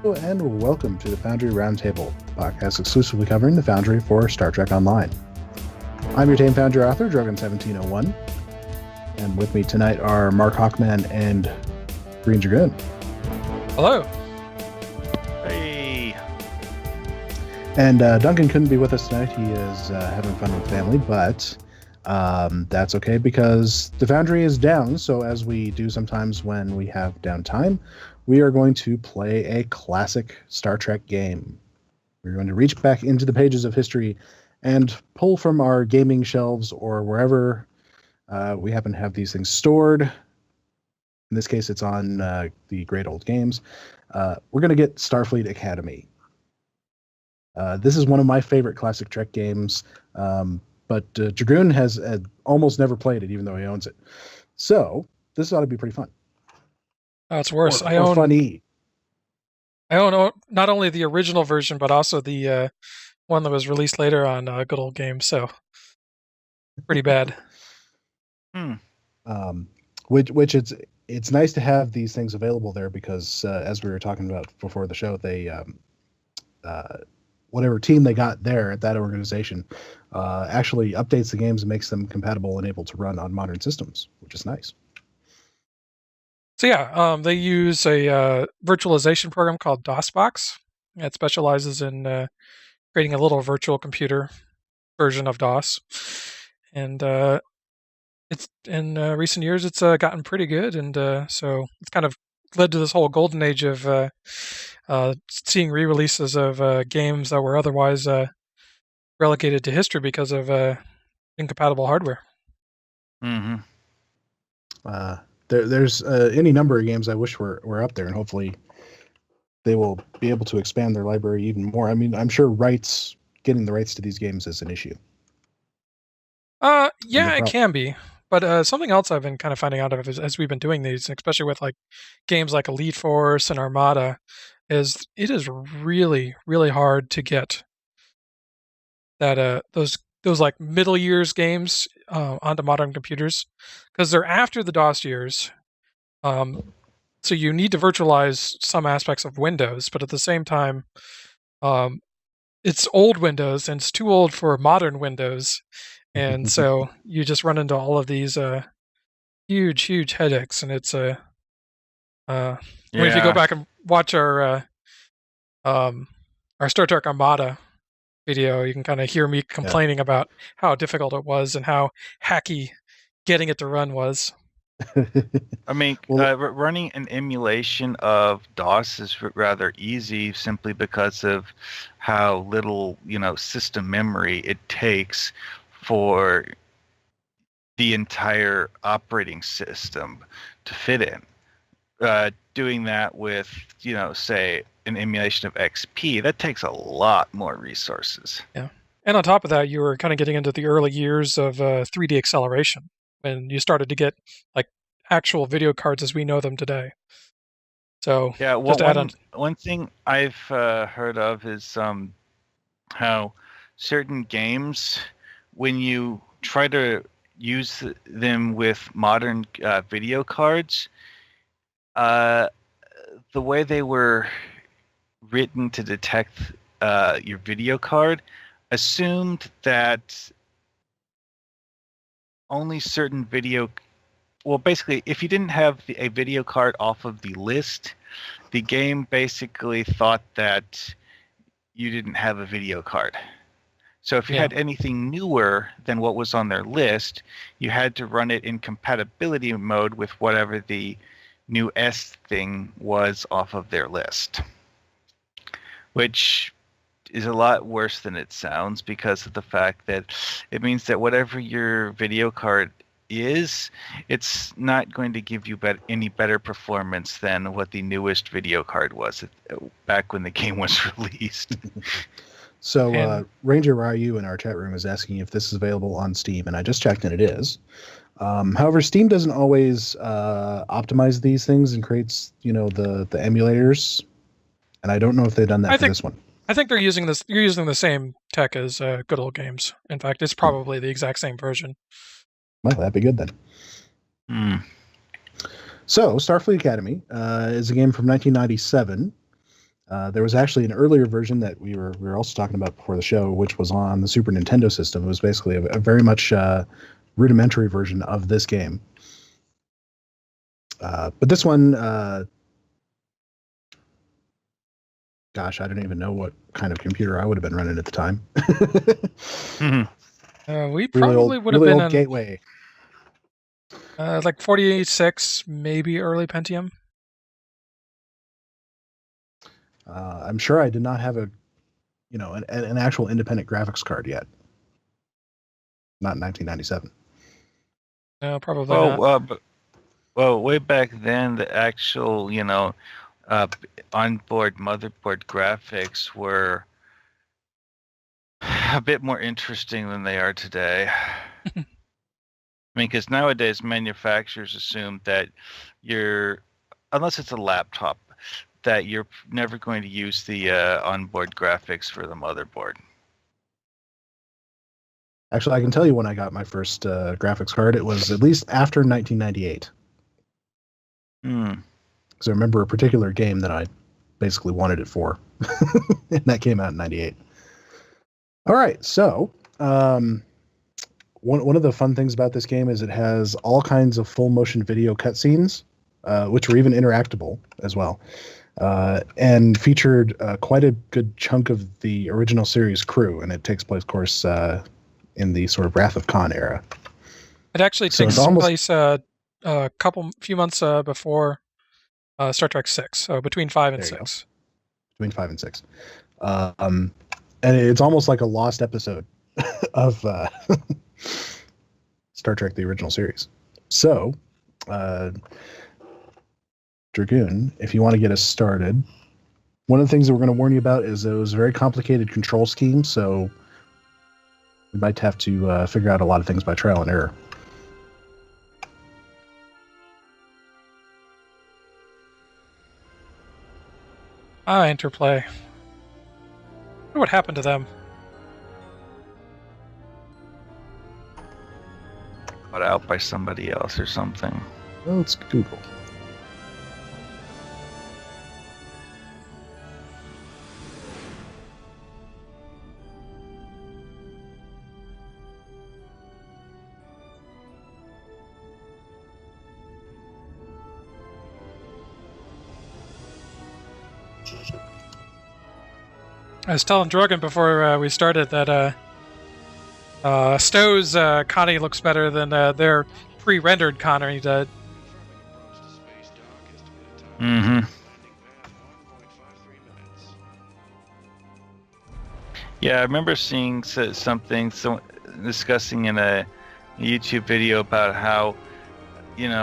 Hello and welcome to the Foundry Roundtable, the podcast exclusively covering the Foundry for Star Trek Online. I'm your tame Foundry author, Dragoon1701, and with me tonight are Markhawkman and Greendragoon. Hello. Hey. And Duncan couldn't be with us tonight. He is having fun with family, but that's okay because the Foundry is down, so as we do sometimes when we have downtime, we are going to play a classic Star Trek game. We're going to reach back into the pages of history and pull from our gaming shelves or wherever we happen to have these things stored. In this case, it's on the Great Old Games. We're going to get Starfleet Academy. This is one of my favorite classic Trek games, but Dragoon has almost never played it, even though he owns it. So this ought to be pretty fun. Oh, it's worse. I own funny. I own not only the original version, but also the one that was released later on Good Old Games. So pretty bad. Which it's nice to have these things available there because as we were talking about before the show, they whatever team they got there at that organization actually updates the games and makes them compatible and able to run on modern systems, which is nice. So yeah, they use a virtualization program called DOSBox. It specializes in creating a little virtual computer version of DOS. And it's in recent years, it's gotten pretty good. And so it's kind of led to this whole golden age of seeing re-releases of games that were otherwise relegated to history because of incompatible hardware. Mm-hmm. There's any number of games I wish were up there, and hopefully they will be able to expand their library even more. I mean, I'm sure getting the rights to these games is an issue. Yeah, it can be. But something else I've been kind of finding out of as we've been doing these, especially with like games like Elite Force and Armada, is it is really, really hard to get that those like middle years games onto modern computers because they're after the DOS years. So you need to virtualize some aspects of Windows, but at the same time, it's old Windows and it's too old for modern Windows. And so you just run into all of these huge headaches. And it's if you go back and watch our Star Trek Armada video, you can kind of hear me complaining about how difficult it was and how hacky getting it to run was. I mean, running an emulation of DOS is rather easy simply because of how little, system memory it takes for the entire operating system to fit in. Doing that with, say, an emulation of XP, that takes a lot more resources. Yeah. And on top of that, you were kind of getting into the early years of 3D acceleration when you started to get like actual video cards as we know them today. So yeah, one thing I've heard of is how certain games, when you try to use them with modern video cards, the way they were written to detect your video card assumed that only certain basically, if you didn't have a video card off of the list, the game basically thought that you didn't have a video card. So if you had anything newer than what was on their list, you had to run it in compatibility mode with whatever the new S thing was off of their list, which is a lot worse than it sounds because of the fact that it means that whatever your video card is, it's not going to give you any better performance than what the newest video card was back when the game was released. So Ranger Ryu in our chat room is asking if this is available on Steam, and I just checked and it is. However, Steam doesn't always optimize these things and creates, the emulators, and I don't know if they've done that for this one. I think they're using this. You're using the same tech as Good Old Games. In fact, it's probably the exact same version. Well, that'd be good then. So, Starfleet Academy is a game from 1997. There was actually an earlier version that we were also talking about before the show, which was on the Super Nintendo system. It was basically a very much rudimentary version of this game. But this one, gosh, I don't even know what kind of computer I would have been running at the time. We probably would have been old Gateway. Like 46, maybe early Pentium. I'm sure I did not have an actual independent graphics card yet. Not in 1997. No, probably not. Well, way back then, the actual, onboard motherboard graphics were a bit more interesting than they are today. I mean, because nowadays manufacturers assume that unless it's a laptop, that you're never going to use the onboard graphics for the motherboard. Actually, I can tell you when I got my first graphics card. It was at least after 1998. Because I remember a particular game that I basically wanted it for. And that came out in 98. All right, so one of the fun things about this game is it has all kinds of full motion video cutscenes, which were even interactable as well. And featured quite a good chunk of the original series crew, and it takes place, of course, in the sort of Wrath of Khan era. It actually takes place a few months before Star Trek 6, so between 5 and 6. Between 5 and 6. And it's almost like a lost episode of Star Trek, the original series. So, Dragoon, if you want to get us started, one of the things that we're going to warn you about is it was a very complicated control scheme, so we might have to figure out a lot of things by trial and error. Interplay. I wonder what happened to them. Put out by somebody else or something. Well, let's Google. I was telling Dragoon before we started that Stowe's Connie looks better than their pre-rendered Connie did. Mm-hmm. Yeah, I remember seeing something discussing in a YouTube video about how,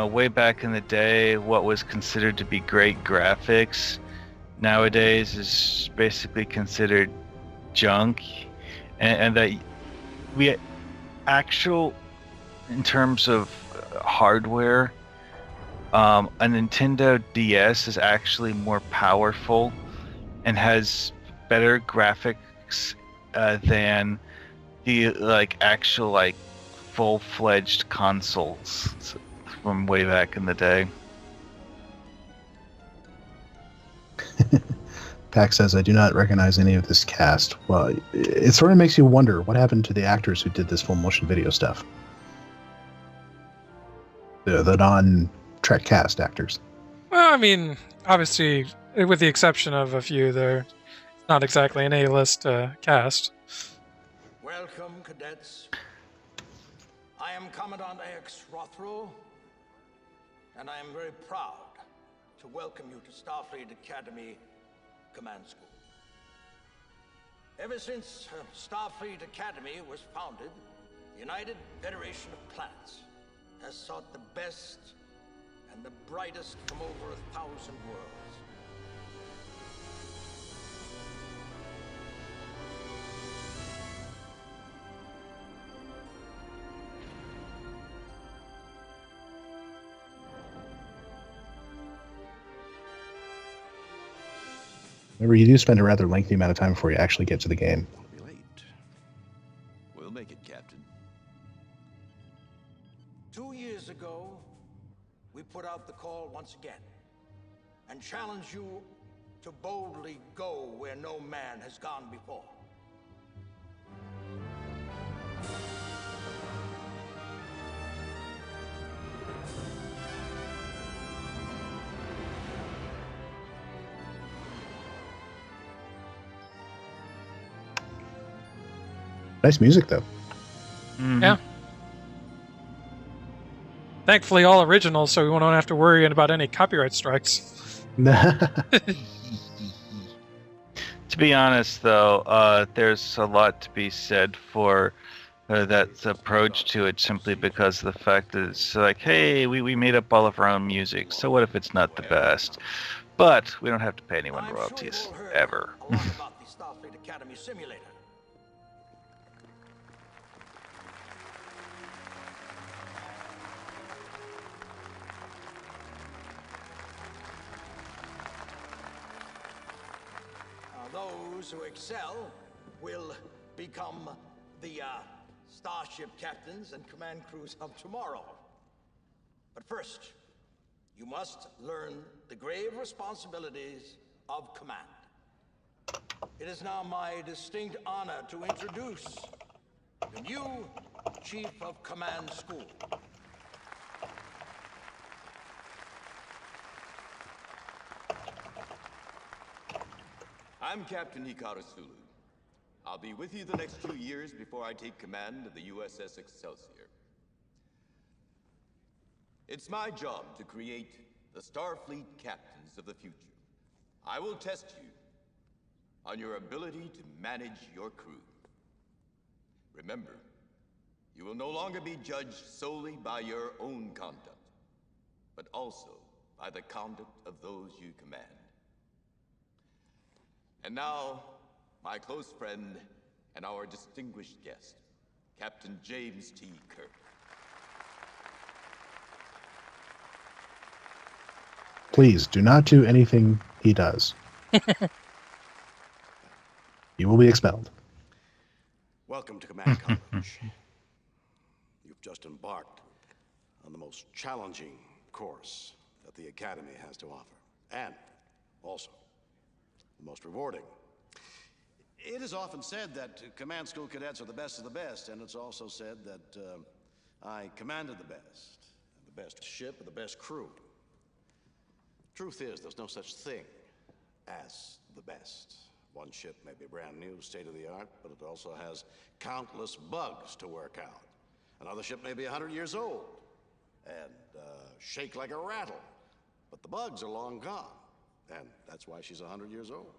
way back in the day, what was considered to be great graphics nowadays is basically considered junk, and that we in terms of hardware, a Nintendo DS is actually more powerful and has better graphics than the actual full-fledged consoles from way back in the day. Pax says, I do not recognize any of this cast. Well, it sort of makes you wonder what happened to the actors who did this full motion video stuff. The non-Trek cast actors. Well, I mean, obviously, with the exception of a few, they're not exactly an A-list cast. Welcome, cadets. I am Commandant X Rothro, and I am very proud to welcome you to Starfleet Academy Command School. Ever since Starfleet Academy was founded, the United Federation of Planets has sought the best and the brightest from over 1,000 worlds. Remember, you do spend a rather lengthy amount of time before you actually get to the game. Won't be late. We'll make it, Captain. 2 years ago, we put out the call once again and challenged you to boldly go where no man has gone before. Nice music, though. Mhm. Yeah. Thankfully, all originals, so we won't have to worry about any copyright strikes. To be honest, though, there's a lot to be said for that approach to it, simply because of the fact that it's like, hey, we made up all of our own music, so what if it's not the best? But we don't have to pay anyone I'm royalties, sure you've all heard ever. a lot about the Starfleet Academy simulator. Those who excel will become the starship captains and command crews of tomorrow. But first, you must learn the grave responsibilities of command. It is now my distinct honor to introduce the new Chief of Command School. I'm Captain Hikaru Sulu. I'll be with you the next 2 years before I take command of the USS Excelsior. It's my job to create the Starfleet captains of the future. I will test you on your ability to manage your crew. Remember, you will no longer be judged solely by your own conduct, but also by the conduct of those you command. And now, my close friend and our distinguished guest, Captain James T. Kirk. Please do not do anything he does. You will be expelled. Welcome to Command College. You've just embarked on the most challenging course that the Academy has to offer, and also the most rewarding. It is often said that command school cadets are the best of the best, and it's also said that I commanded the best ship and the best crew. Truth is, there's no such thing as the best. One ship may be brand new, state-of-the-art, but it also has countless bugs to work out. Another ship may be 100 years old and shake like a rattle, but the bugs are long gone, and that's why she's 100 years old.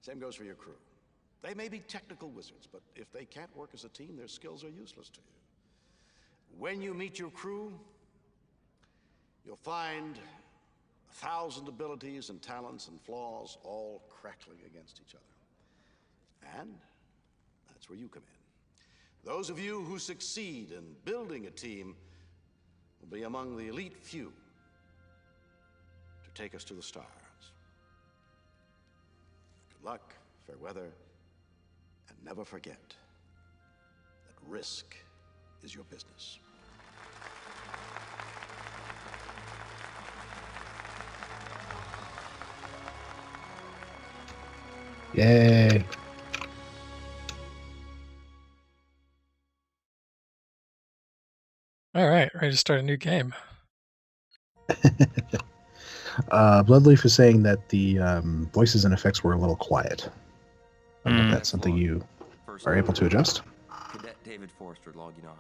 Same goes for your crew. They may be technical wizards, but if they can't work as a team, their skills are useless to you. When you meet your crew, you'll find 1,000 abilities and talents and flaws all crackling against each other. And that's where you come in. Those of you who succeed in building a team will be among the elite few to take us to the stars. Good luck, fair weather, and never forget that risk is your business. Yay. All right, ready to start a new game. Bloodleaf is saying that the voices and effects were a little quiet. I don't know if that's something you are able to adjust. Cadet David Forrester logging on.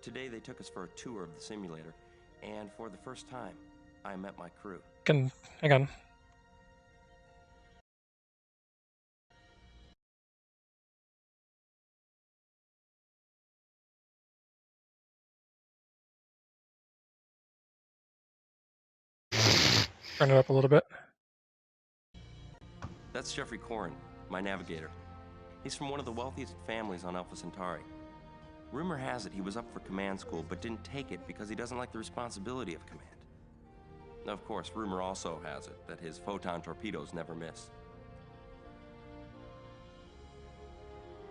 Today they took us for a tour of the simulator, and for the first time, I met my crew. Hang on. Turn it up a little bit. That's Jeffrey Corrin, my navigator. He's from one of the wealthiest families on Alpha Centauri. Rumor has it he was up for command school, but didn't take it because he doesn't like the responsibility of command. Of course, rumor also has it that his photon torpedoes never miss.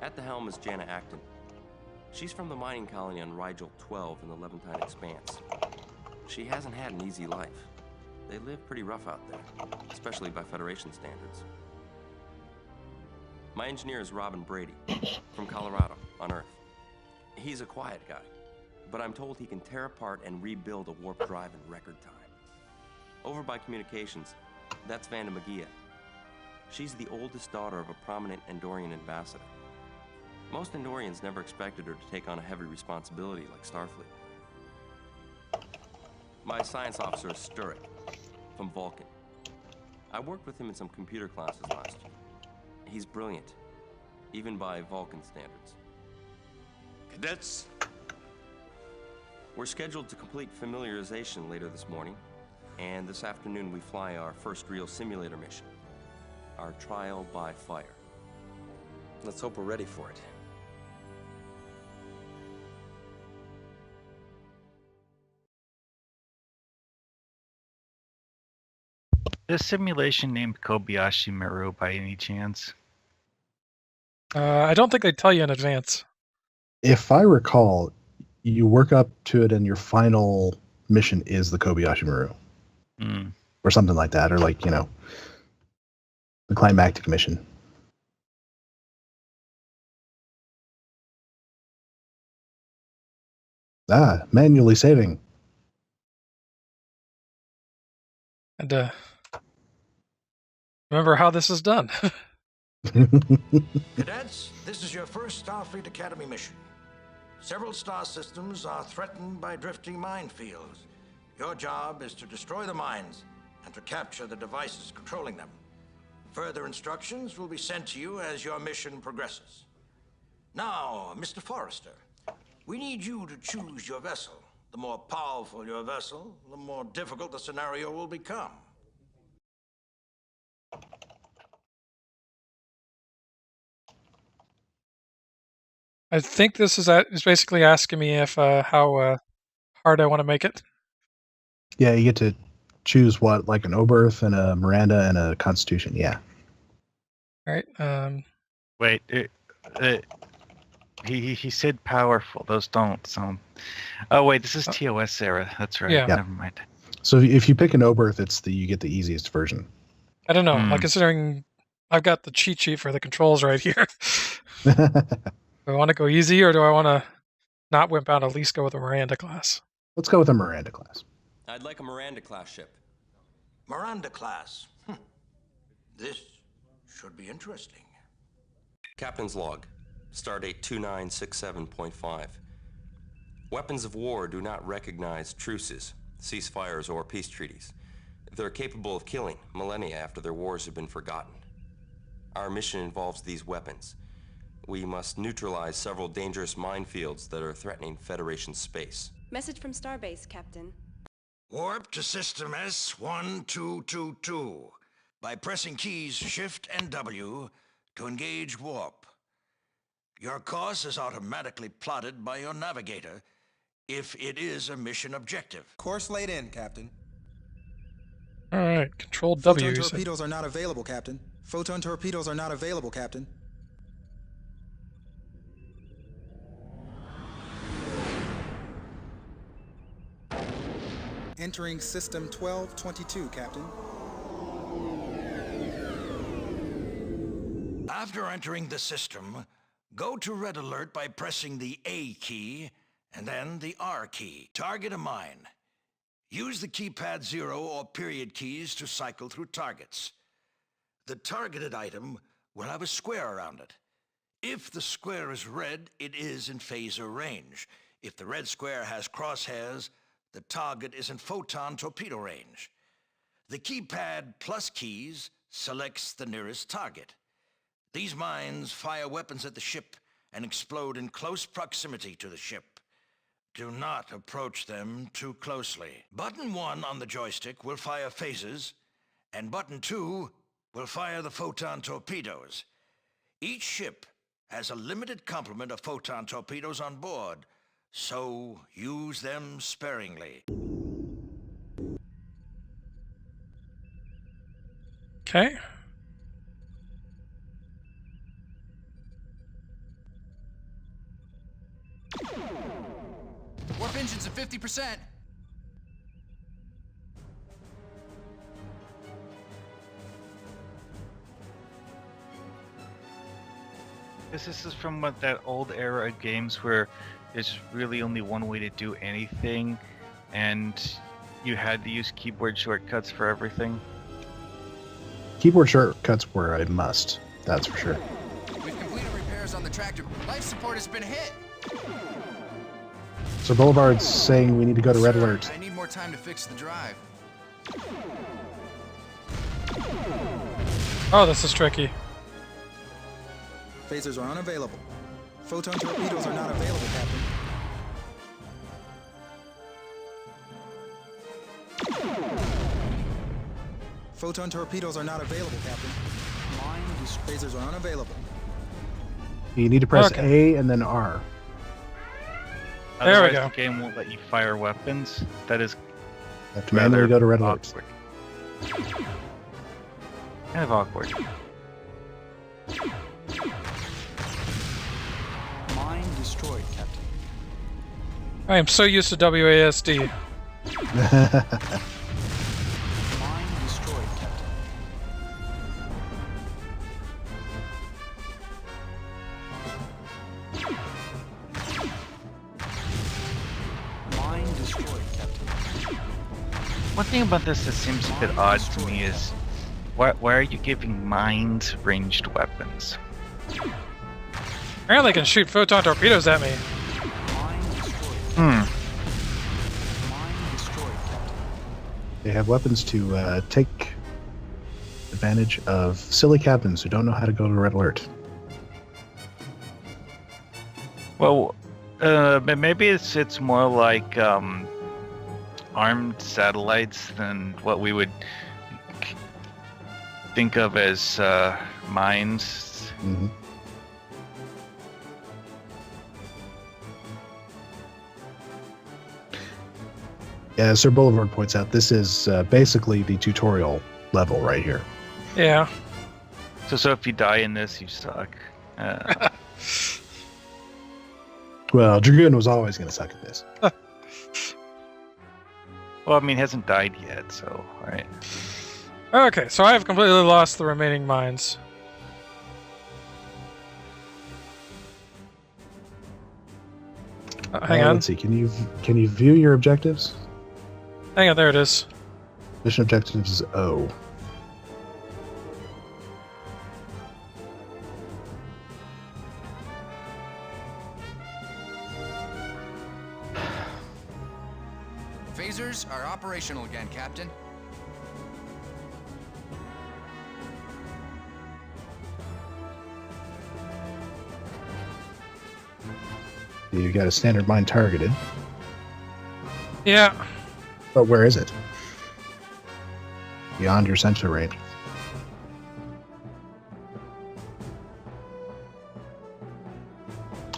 At the helm is Jana Acton. She's from the mining colony on Rigel 12 in the Levantine Expanse. She hasn't had an easy life. They live pretty rough out there, especially by Federation standards. My engineer is Robin Brady, from Colorado, on Earth. He's a quiet guy, but I'm told he can tear apart and rebuild a warp drive in record time. Over by communications, that's Vanda Magia. She's the oldest daughter of a prominent Andorian ambassador. Most Andorians never expected her to take on a heavy responsibility like Starfleet. My science officer is Sturek, from Vulcan. I worked with him in some computer classes last year. He's brilliant, even by Vulcan standards. Cadets, We're scheduled to complete familiarization later this morning, and this afternoon we fly our first real simulator mission, our trial by fire. Let's hope we're ready for it. Is simulation named Kobyashi Maru by any chance? I don't think they tell you in advance. If I recall, you work up to it and your final mission is the Kobyashi Maru. Hmm. Or something like that, or like, the climactic mission. Manually saving. And remember how this is done. Cadets, this is your first Starfleet Academy mission. Several star systems are threatened by drifting minefields. Your job is to destroy the mines and to capture the devices controlling them. Further instructions will be sent to you as your mission progresses. Now, Mr. Forrester, we need you to choose your vessel. The more powerful your vessel, the more difficult the scenario will become. I think this is basically asking me if how hard I want to make it. Yeah, you get to choose what, like an Oberth and a Miranda and a Constitution. Yeah. All right. Wait, he said powerful. Those don't sound. Oh wait, this is TOS era. That's right. Yeah. Never mind. So if you pick an Oberth, you get the easiest version. I don't know. Like, considering I've got the cheat sheet for the controls right here. Do I want to go easy, or do I want to not wimp out, at least go with a Miranda class? Let's go with a Miranda class. I'd like a Miranda-class ship. Miranda class. This should be interesting. Captain's log, stardate 2967.5. Weapons of war do not recognize truces, ceasefires, or peace treaties. They're capable of killing millennia after their wars have been forgotten. Our mission involves these weapons. We must neutralize several dangerous minefields that are threatening Federation space. Message from Starbase, Captain. Warp to System S1222 by pressing keys Shift and W to engage warp. Your course is automatically plotted by your navigator if it is a mission objective. Course laid in, Captain. All right. Control W. Photon torpedoes are not available, Captain. Photon torpedoes are not available, Captain. Entering System 1222, Captain. After entering the system, go to Red Alert by pressing the A key and then the R key. Target a mine. Use the keypad 0 or period keys to cycle through targets. The targeted item will have a square around it. If the square is red, it is in phaser range. If the red square has crosshairs, the target is in photon torpedo range. The keypad plus keys selects the nearest target. These mines fire weapons at the ship and explode in close proximity to the ship. Do not approach them too closely. Button 1 on the joystick will fire phasers, and button 2 will fire the photon torpedoes. Each ship has a limited complement of photon torpedoes on board, so use them sparingly. Okay. Warp engines at 50%. This is from that old era of games where there's really only one way to do anything, and you had to use keyboard shortcuts for everything. Keyboard shortcuts were a must, that's for sure. We've completed repairs on the tractor. Life support has been hit. So Boulevard's saying we need to go to Red Sir, Alert. I need more time to fix the drive. Oh, this is tricky. Phasers are unavailable. Photon torpedoes are not available, Captain. Photon torpedoes are not available, Captain. Phasers are unavailable. You need to press Okay. A and then R. There we Otherwise, go. the game won't let you fire weapons. That is You have to manually go to Red Alert. awkward. Kind of awkward. Mine destroyed, Captain. I am so used to WASD. Mine destroyed, Captain. Mine destroyed, Captain. One thing about this that seems a bit odd to me is why are you giving mines ranged weapons? Apparently, they can shoot photon torpedoes at me. Mine destroyed. Hmm. Mine destroyed, Captain. They have weapons to take advantage of silly captains who don't know how to go to Red Alert. Well, maybe it's more like armed satellites than what we would think of as mines. Mm-hmm. Yeah, as Sir Boulevard points out, this is basically the tutorial level right here. Yeah. So if you die in this, you suck. Well, Dragoon was always going to suck at this. Well, I mean, he hasn't died yet, so right. Okay, so I have completely lost the remaining mines. Hang on. Let's see. Can you view your objectives? Hang on, there it is. Mission objectives is O. Phasers are operational again, Captain. You got a standard mine targeted, Yeah. but where is it? Beyond your sensor range.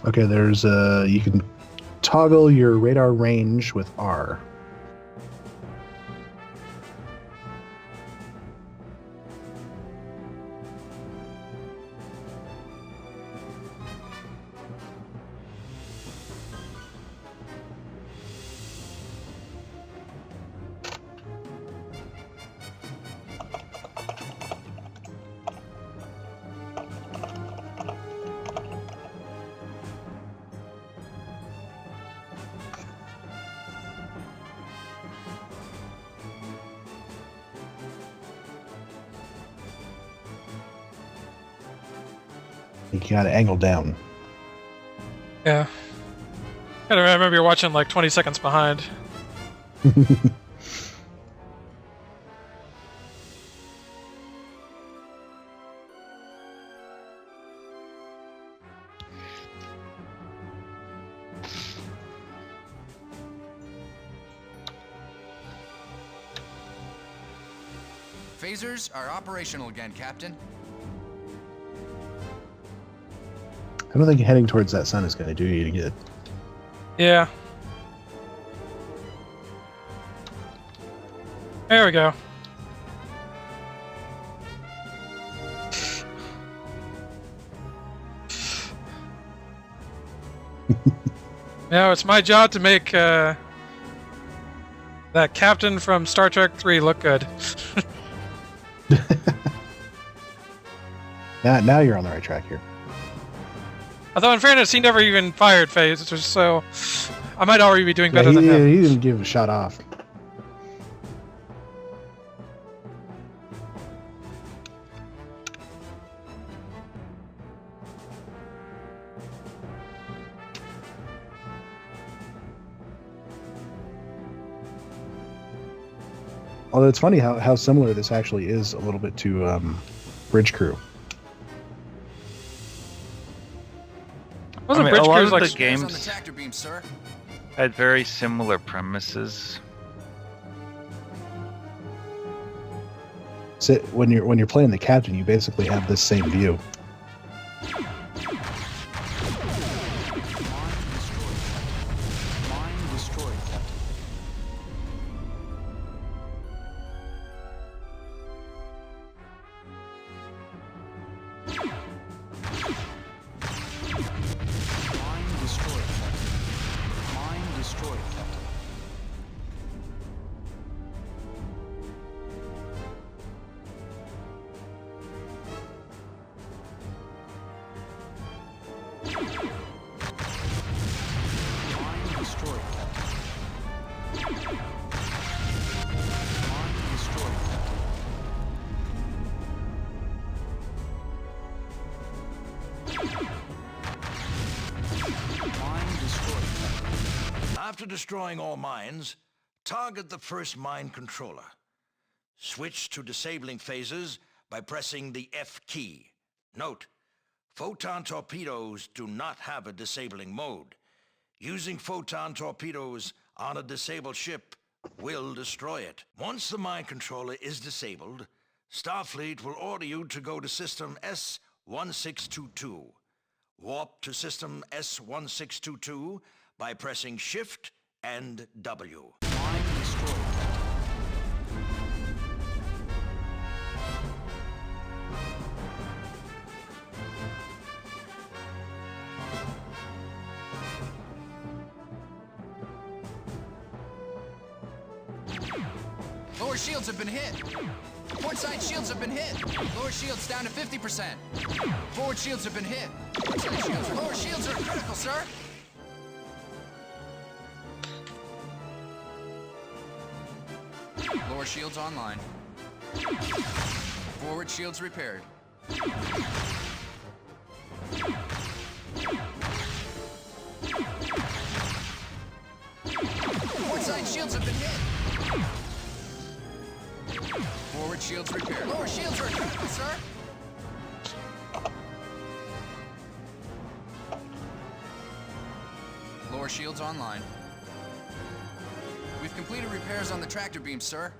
Okay, there's you can toggle your radar range with R. You got to angle down. Yeah. Gotta remember you're watching like 20 seconds behind. Phasers are operational again, Captain. I don't think heading towards that sun is going to do you any good. Yeah. There we go. Now it's my job to make that captain from Star Trek 3 look good. Now you're on the right track here. Although in fairness, he never even fired phasers, so I might already be doing better than him. He didn't give a shot off. Although it's funny how similar this actually is a little bit to Bridge Crew. I mean, a lot of the games on the tractor beam, sir. had very similar premises. So when you're playing the captain, you basically have this same view. After destroying all mines, target the first mine controller. Switch to disabling phasers by pressing the F key. Note, photon torpedoes do not have a disabling mode. Using photon torpedoes on a disabled ship will destroy it. Once the mine controller is disabled, Starfleet will order you to go to System S-1622. Warp to System S-1622 by pressing Shift and W. Mine destroyed. Lower shields have been hit. Port side shields have been hit. Lower shields down to 50%. Forward shields have been hit. Lower shields are critical, sir. Lower shields online. Forward shields repaired. Port side shields have been hit. Forward shields repaired. Lower shields are critical, sir. Lower shields online. We've completed repairs on the tractor beam, sir.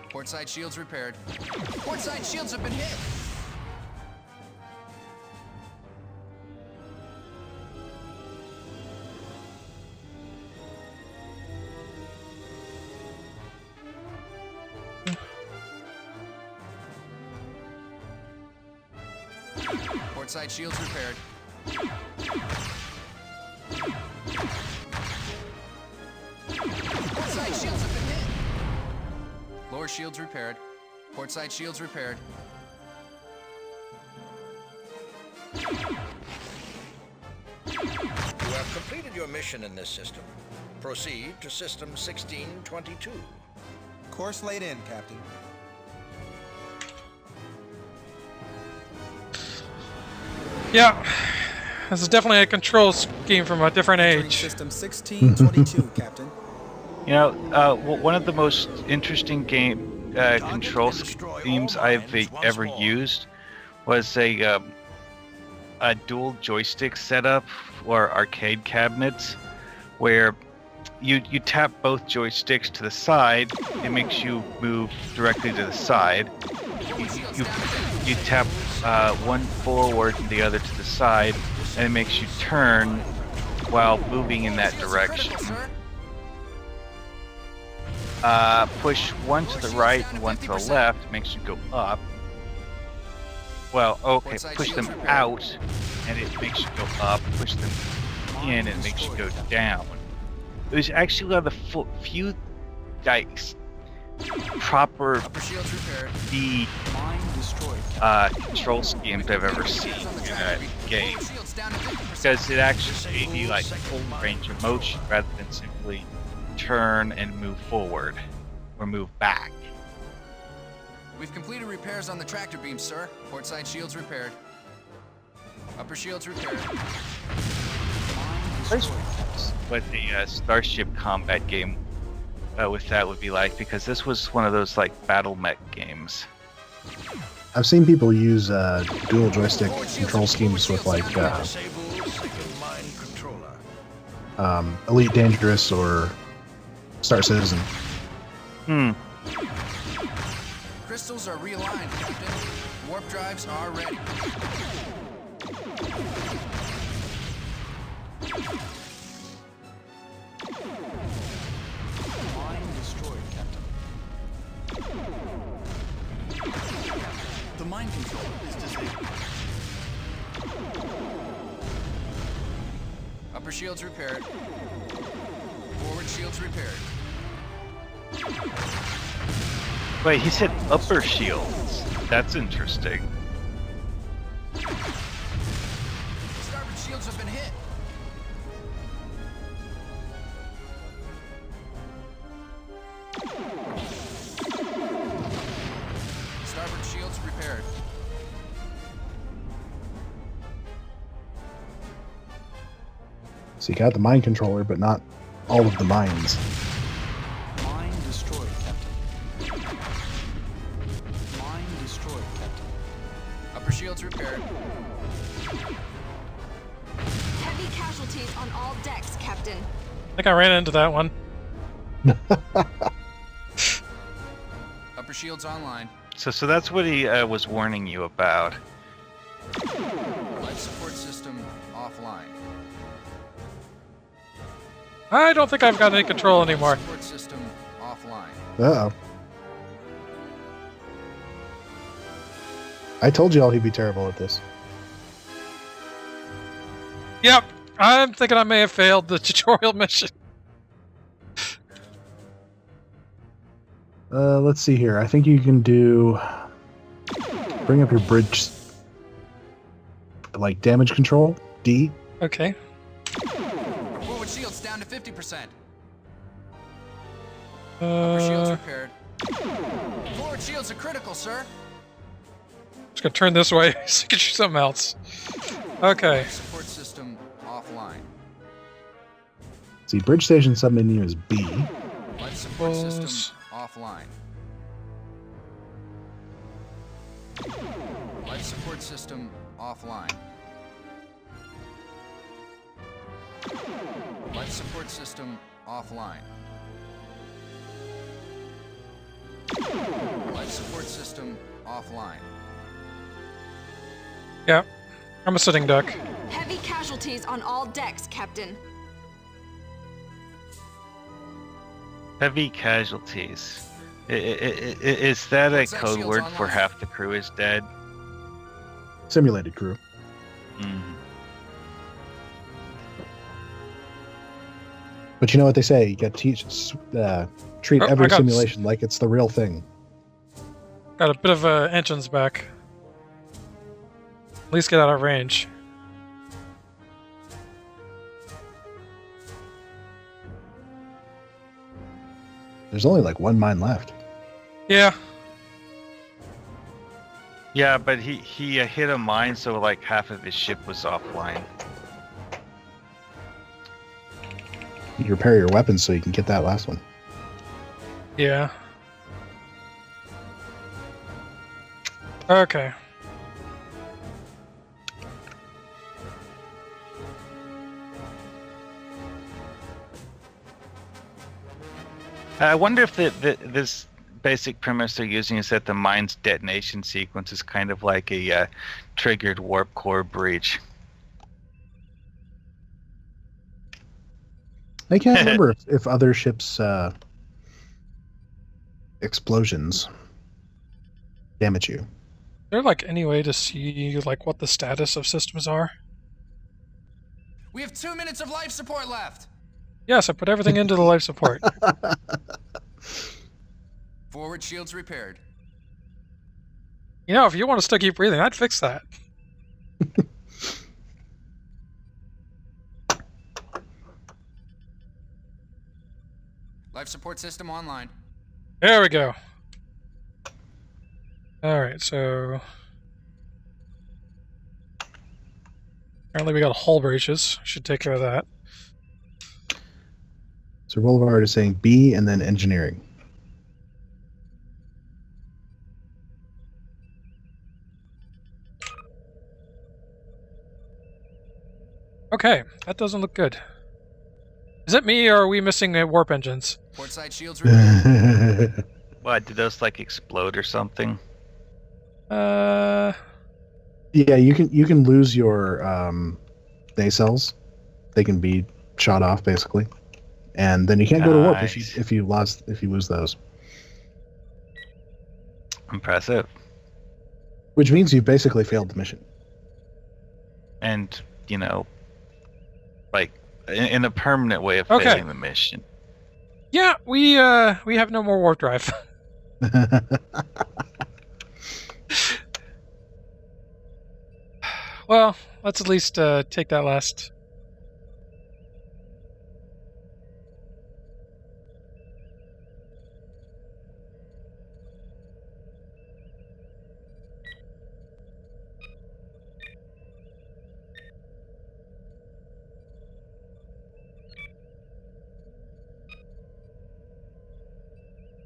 Port side shields repaired. Port side shields have been hit. Port side shields repaired. Port side shields have been hit. Lower shields repaired. Port side shields repaired. You have completed your mission in this system. Proceed to System 1622. Course laid in, Captain. Yeah, this is definitely a control scheme from a different age. System 1622, Captain. You know, one of the most interesting game control schemes I've ever used was a dual joystick setup for arcade cabinets, where you tap both joysticks to the side. It makes you move directly to the side. You tap one forward and the other to the side, and it makes you turn while moving in that direction. Push one to the right and one to the left, makes you go up. Well, okay, push them out, and it makes you go up. Push them in, and it makes you go down. It was actually one of the few proper Upper shields repaired. B Mine destroyed. control schemes I've ever seen in a game. Forward shields down to 50%. Because it actually gave you like full range of motion rather than simply turn and move forward or move back. We've completed repairs on the tractor beam, sir. Port side shields repaired. Upper shields repaired. What the Starship combat game with that would be like, because this was one of those like battle mech games. I've seen people use dual joystick control schemes with like Elite Dangerous or Star Citizen. Crystals are realigned, Captain. Warp drives are ready. Mine destroyed, Captain. The mind controller is disabled. Upper shields repaired. Forward shields repaired. Wait, he said upper shields. That's interesting. Starboard shields have been hit. Starboard shields repaired. So you got the mind controller, but not all of the mines. Mine destroyed, Captain. Mine destroyed, Captain. Upper shields repaired. Heavy casualties on all decks, Captain. I think I ran into that one. Upper shields online. So that's what he was warning you about. Life support system offline. I don't think I've got any control anymore. Support system offline. Uh-oh. I told you all he'd be terrible at this. Yep, I'm thinking I may have failed the tutorial mission. Let's see here. I think you can do... Bring up your bridge... Like, damage control? D? Okay. Forward shields down to 50%. Upper shields repaired. Forward shields are critical, sir. Just gonna turn this way so you can shoot something else. Okay. Life support system offline. See, bridge station submenu is B. Life support system offline. Life support system offline. Life support system offline. Life support system offline. Yeah, I'm a sitting duck. Heavy casualties on all decks, Captain. Heavy casualties. Is that a code word for half the crew is dead? Simulated crew. But you know what they say, you got to treat every simulation like it's the real thing. Got a bit of engines back. At least get out of range. There's only like one mine left. Yeah. Yeah, but he hit a mine, so like half of his ship was offline. You repair your weapons so you can get that last one. Yeah. Okay. I wonder if this basic premise they're using is that the mine's detonation sequence is kind of like a triggered warp core breach. I can't remember if other ships' explosions damage you. Is there like any way to see like what the status of systems are? We have 2 minutes of life support left. Yes, I put everything into the life support. Forward shields repaired. You know, if you want to still keep breathing, I'd fix that. Life support system online. There we go. Alright, so... apparently we got hull breaches. Should take care of that. So Boulevard is saying B and then engineering. Okay, that doesn't look good. Is it me, or are we missing warp engines? Port side shields repaired. What, did those like explode or something? Yeah, you can lose your nacelles. They can be shot off basically, and then you can't go to warp if you lose those. Impressive. Which means you basically failed the mission. And you know, like in a permanent way of failing the mission. Yeah, we have no more warp drive. Well, let's at least take that last.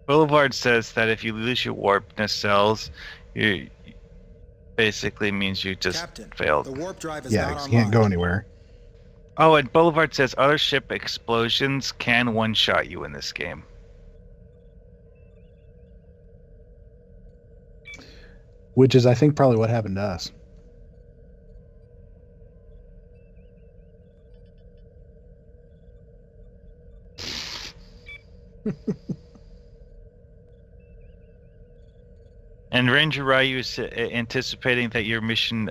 Boulevard says that if you lose your warp nacelles, you basically means you just Captain, failed. The warp drive is Yeah, not you can't go online. anywhere. Oh, and Boulevard says other ship explosions can one-shot you in this game. Which is, I think, probably what happened to us. And Ranger Ryu is anticipating that your mission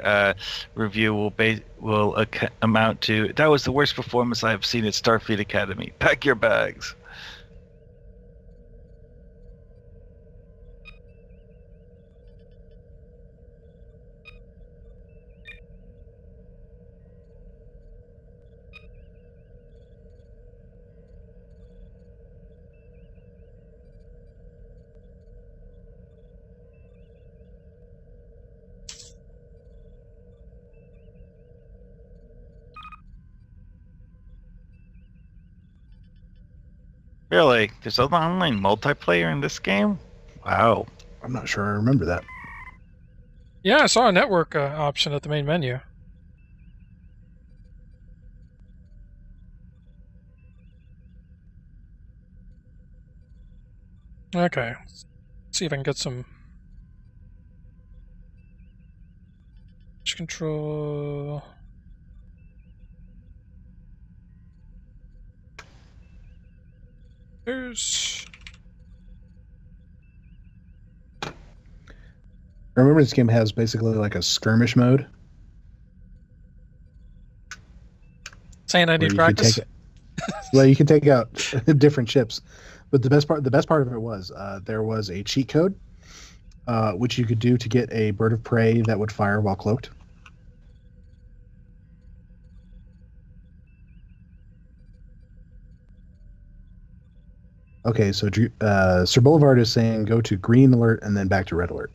review will amount to, "That was the worst performance I have seen at Starfleet Academy. Pack your bags." Really? There's an online multiplayer in this game? Wow. I'm not sure I remember that. Yeah, I saw a network option at the main menu. Okay, let's see if I can get some control. There's. I remember this game has basically like a skirmish mode. Saying I need practice. Well, you can take out different ships, but the best part of it was there was a cheat code, which you could do to get a bird of prey that would fire while cloaked. Okay, so Sir Boulevard is saying go to green alert and then back to red alert.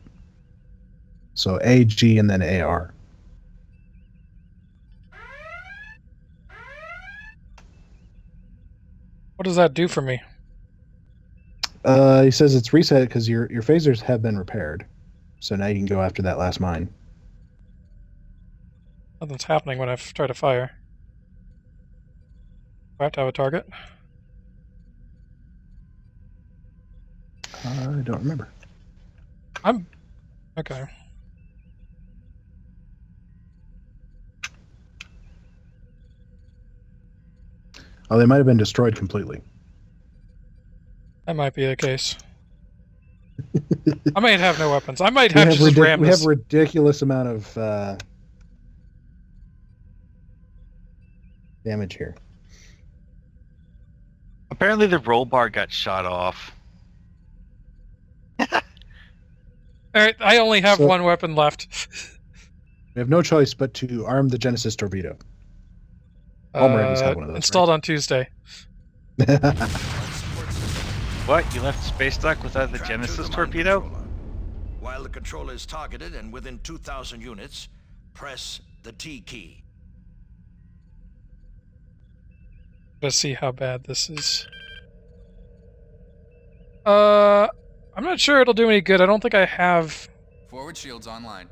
So A, G, and then AR. What does that do for me? He says it's reset because your phasers have been repaired. So now you can go after that last mine. Nothing's happening when I try to fire. Do I have to have a target? I don't remember. Okay. Oh, they might have been destroyed completely. That might be the case. I might have no weapons. I might have to just ram We this. have a ridiculous amount of damage here. Apparently the roll bar got shot off. All right, I only have one weapon left. We have no choice but to arm the Genesis torpedo. Already's had one of those. Installed on Tuesday. What? You left space dock without the Genesis torpedo? While the controller is targeted and within 2,000 units, press the T key. Let's see how bad this is. I'm not sure it'll do any good. I don't think I have... Forward shields online.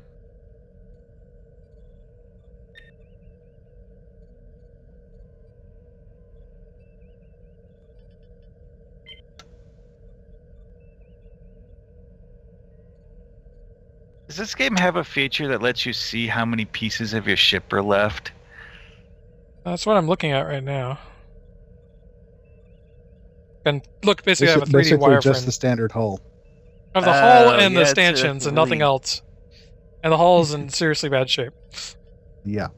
Does this game have a feature that lets you see how many pieces of your ship are left? That's what I'm looking at right now. And look, basically I have a 3D wireframe. Just the standard hull. Of the hull and the stanchions and nothing else. And the hull is in seriously bad shape. Yeah.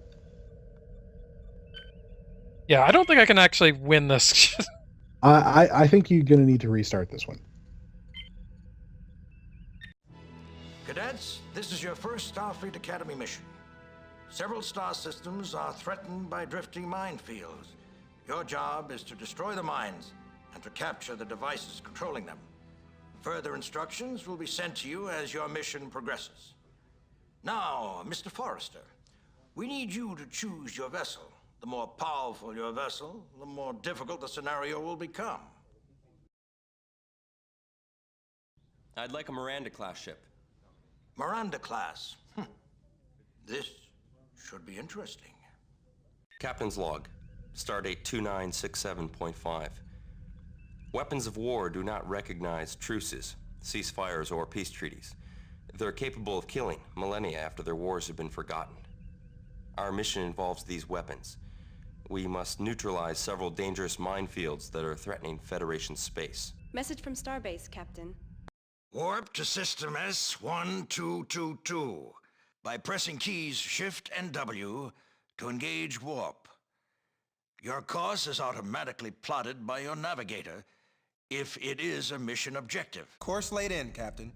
Yeah, I don't think I can actually win this. I think you're going to need to restart this one. Cadets, this is your first Starfleet Academy mission. Several star systems are threatened by drifting minefields. Your job is to destroy the mines and to capture the devices controlling them. Further instructions will be sent to you as your mission progresses. Now, Mr. Forrester, we need you to choose your vessel. The more powerful your vessel, the more difficult the scenario will become. I'd like a Miranda-class ship. Miranda-class. This should be interesting. Captain's log. Stardate 2967.5. Weapons of war do not recognize truces, ceasefires, or peace treaties. They're capable of killing millennia after their wars have been forgotten. Our mission involves these weapons. We must neutralize several dangerous minefields that are threatening Federation space. Message from Starbase, Captain. Warp to System S1222 by pressing keys Shift and W to engage warp. Your course is automatically plotted by your navigator if it is a mission objective. Course laid in, Captain.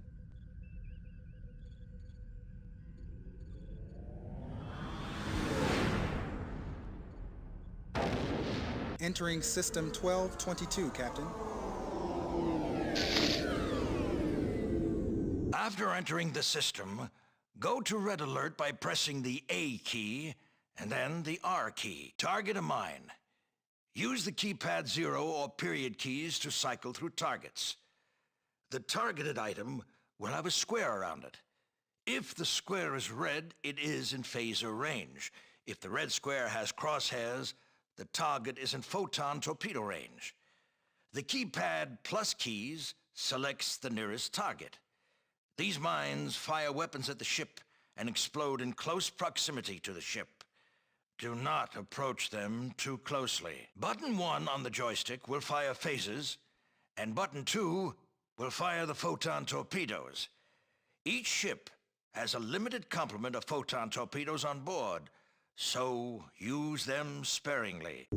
Entering System 1222, Captain. After entering the system, go to Red Alert by pressing the A key and then the R key. Target a mine. Use the keypad 0 or period keys to cycle through targets. The targeted item will have a square around it. If the square is red, it is in phaser range. If the red square has crosshairs, the target is in photon torpedo range. The keypad plus keys selects the nearest target. These mines fire weapons at the ship and explode in close proximity to the ship. Do not approach them too closely. Button 1 on the joystick will fire phasers, and button 2 will fire the photon torpedoes. Each ship has a limited complement of photon torpedoes on board, so use them sparingly.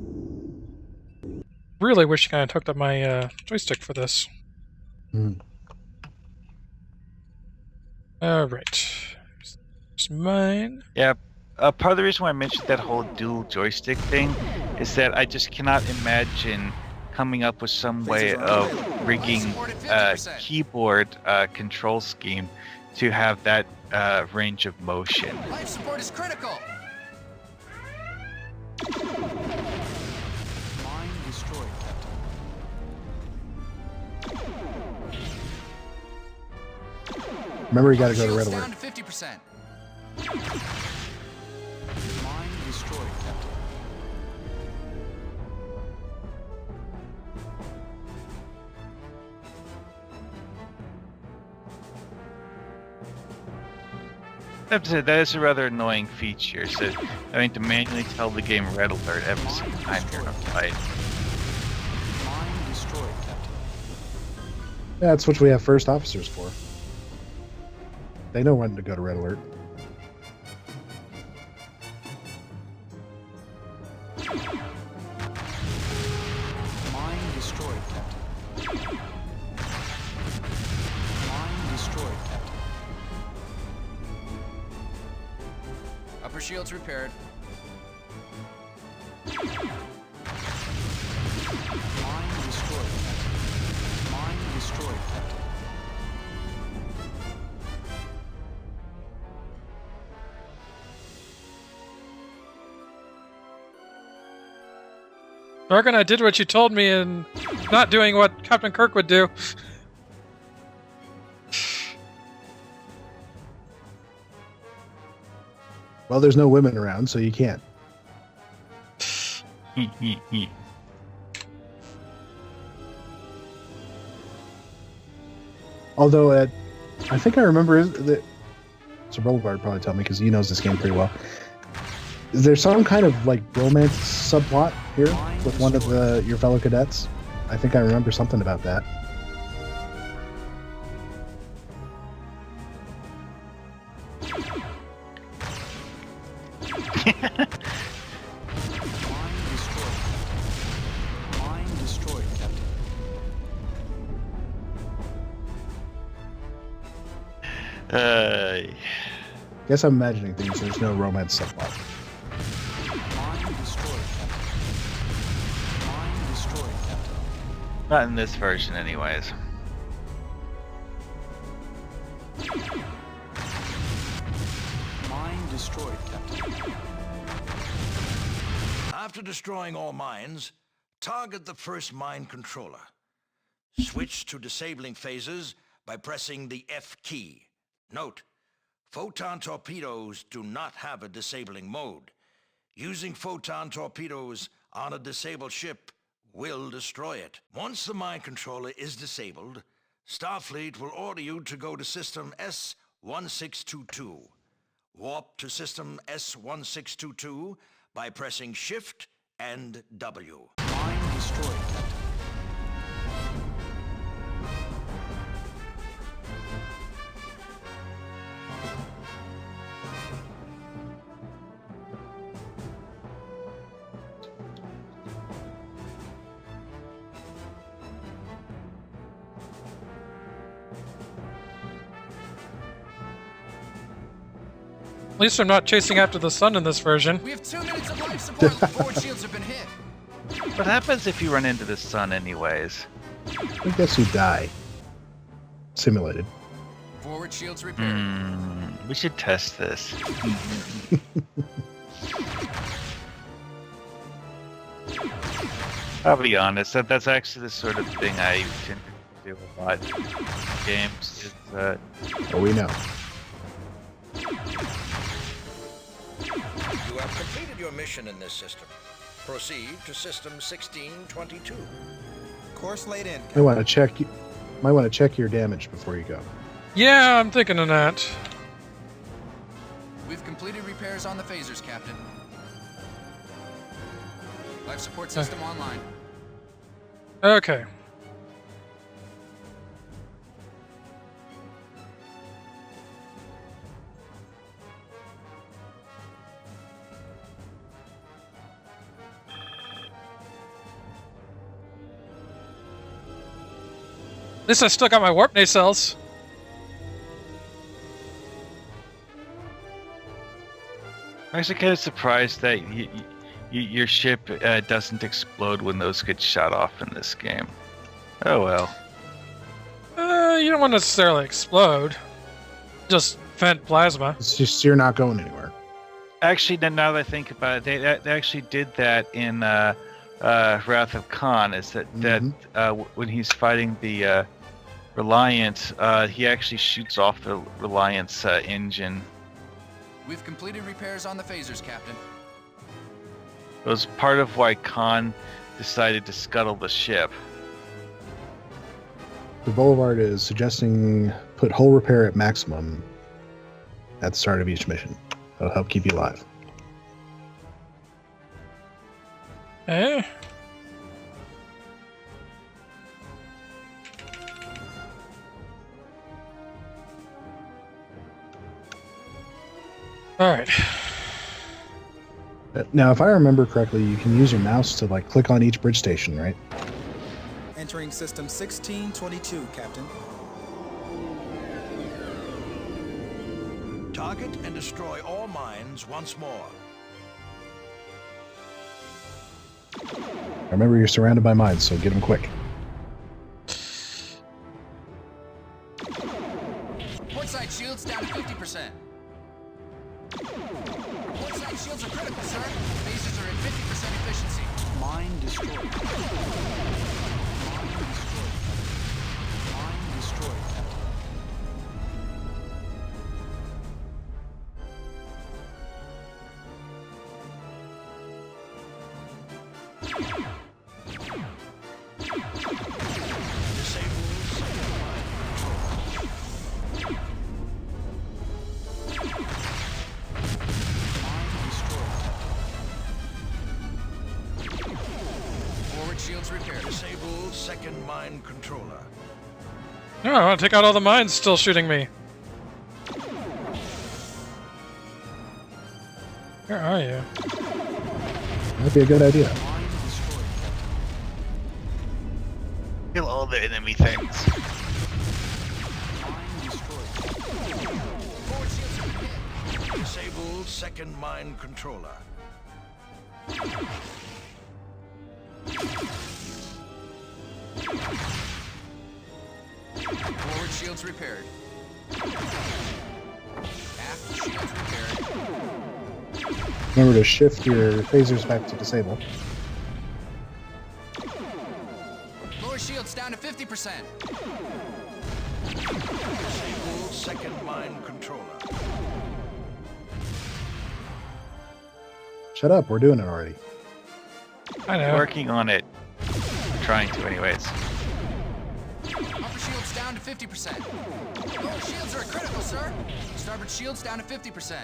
Really wish you kind of hooked up my joystick for this. Alright. It's mine. Yeah. Part of the reason why I mentioned that whole dual joystick thing is that I just cannot imagine coming up with some way of rigging a keyboard control scheme to have that range of motion. Life support is critical! Mine destroyed, Captain. Remember, you gotta go to Red Shields Alert. down to 50%. Mine destroyed, Captain. That is a rather annoying feature, so having to manually tell the game Red Alert every single time you're in a fight. Mine destroyed, Captain. That's what we have first officers for. They know when to go to Red Alert. Mine destroyed, Captain. Mine destroyed, Captain. Overshields repaired. Mine destroyed, Captain. Mine destroyed, Captain. Dragoon, I did what you told me and not doing what Captain Kirk would do. Well, there's no women around, so you can't. Although, I think I remember that. So Boulevard would probably tell me because he knows this game pretty well. Is there some kind of like romance subplot here with one of your fellow cadets? I think I remember something about that. Mine destroyed, Captain. Guess I'm imagining things. There's no romance subplot. Mine destroyed, Captain. Mine destroyed, Captain. Not in this version, anyways. Mine destroyed, Captain. After destroying all mines, target the first mine controller. Switch to disabling phases by pressing the F key. Note, photon torpedoes do not have a disabling mode. Using photon torpedoes on a disabled ship will destroy it. Once the mine controller is disabled, Starfleet will order you to go to System S-1622. Warp to System S-1622 by pressing Shift and W. Mine destroyed, Captain. At least I'm not chasing after the sun in this version. We have 2 minutes of life support. The forward shields have been hit. What happens if you run into the sun, anyways? I guess you die. Simulated. Forward shields repaired. We should test this. I'll be honest. That's actually the sort of thing I tend to do a lot in games. Is Oh, we know. You have completed your mission in this system. Proceed to System 1622. Course laid in. Might want to check your damage before you go. Yeah, I'm thinking of that. We've completed repairs on the phasers, Captain. Life support system online. Okay. At least I still got my warp nacelles. I'm actually kind of surprised that your ship doesn't explode when those get shot off in this game. Oh well. You don't want to necessarily explode. Just vent plasma. It's just you're not going anywhere. Actually, now that I think about it, they actually did that in Wrath of Khan. Is that when he's fighting the Reliance, he actually shoots off the Reliance engine. We've completed repairs on the phasers, Captain. It was part of why Khan decided to scuttle the ship. The Boulevard is suggesting put hull repair at maximum at the start of each mission. That'll help keep you alive. Eh? Alright. Now, if I remember correctly, you can use your mouse to like click on each bridge station, right? Entering System 1622, Captain. Target and destroy all mines once more. Remember, you're surrounded by mines, so get them quick. Portside shields down to 50%. Portside shields are critical, sir. Bases are at 50% efficiency. Mine destroyed. Mine destroyed. Mine destroyed. Shields repaired. Disable second mine controller. No, I want to take out all the mines still shooting me. Where are you? That'd be a good idea. Kill all the enemy things. Disable second mine controller. Forward shields repaired. Aft shields repaired. Remember to shift your phasers back to disable. Lower shields down to 50%. Disable second mine controller. Shut up, we're doing it already. I know. Working on it. Trying to, anyways. Upper shields down to 50%. Lower shields are critical, sir. Starboard shields down to 50%.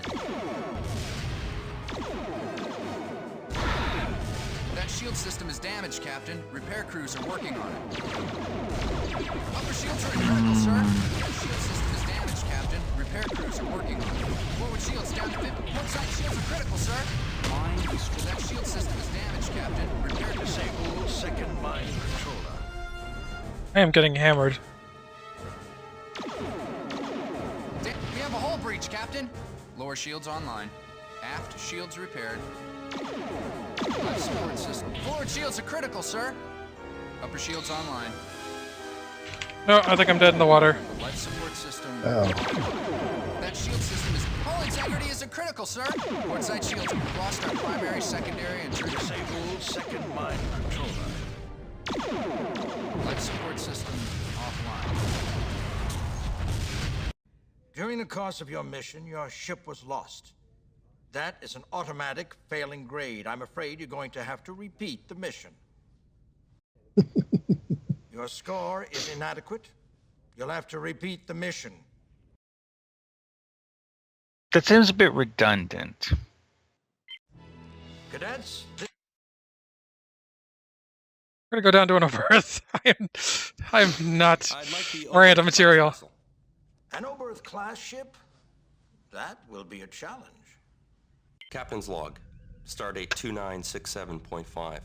That shield system is damaged, Captain. Repair crews are working on it. Upper shields are critical, sir. That shield system is damaged, Captain. Repair crews are working on it. Forward shields down to 50. Portside shields are critical, sir. That shield system is damaged, Captain. Repair Disable second mine controller. I am getting hammered. We have a hull breach, Captain. Lower shields online. Aft shields repaired. Life support system. Forward shields are critical, sir. Upper shields online. No, I think I'm dead in the water. Life support system. Oh. That shield system is... Hull integrity isn't critical, sir. Portside shields. We've lost our primary, secondary, and tertiary. Disable second mine controller. Life support system offline. During the course of your mission, your ship was lost. That is an automatic failing grade. I'm afraid you're going to have to repeat the mission. Your score is inadequate. You'll have to repeat the mission. That seems a bit redundant. Cadets, We're gonna go down to an Oberth. I'm not oriented material. an Oberth class ship? That will be a challenge. Captain's log, Stardate 2967.5.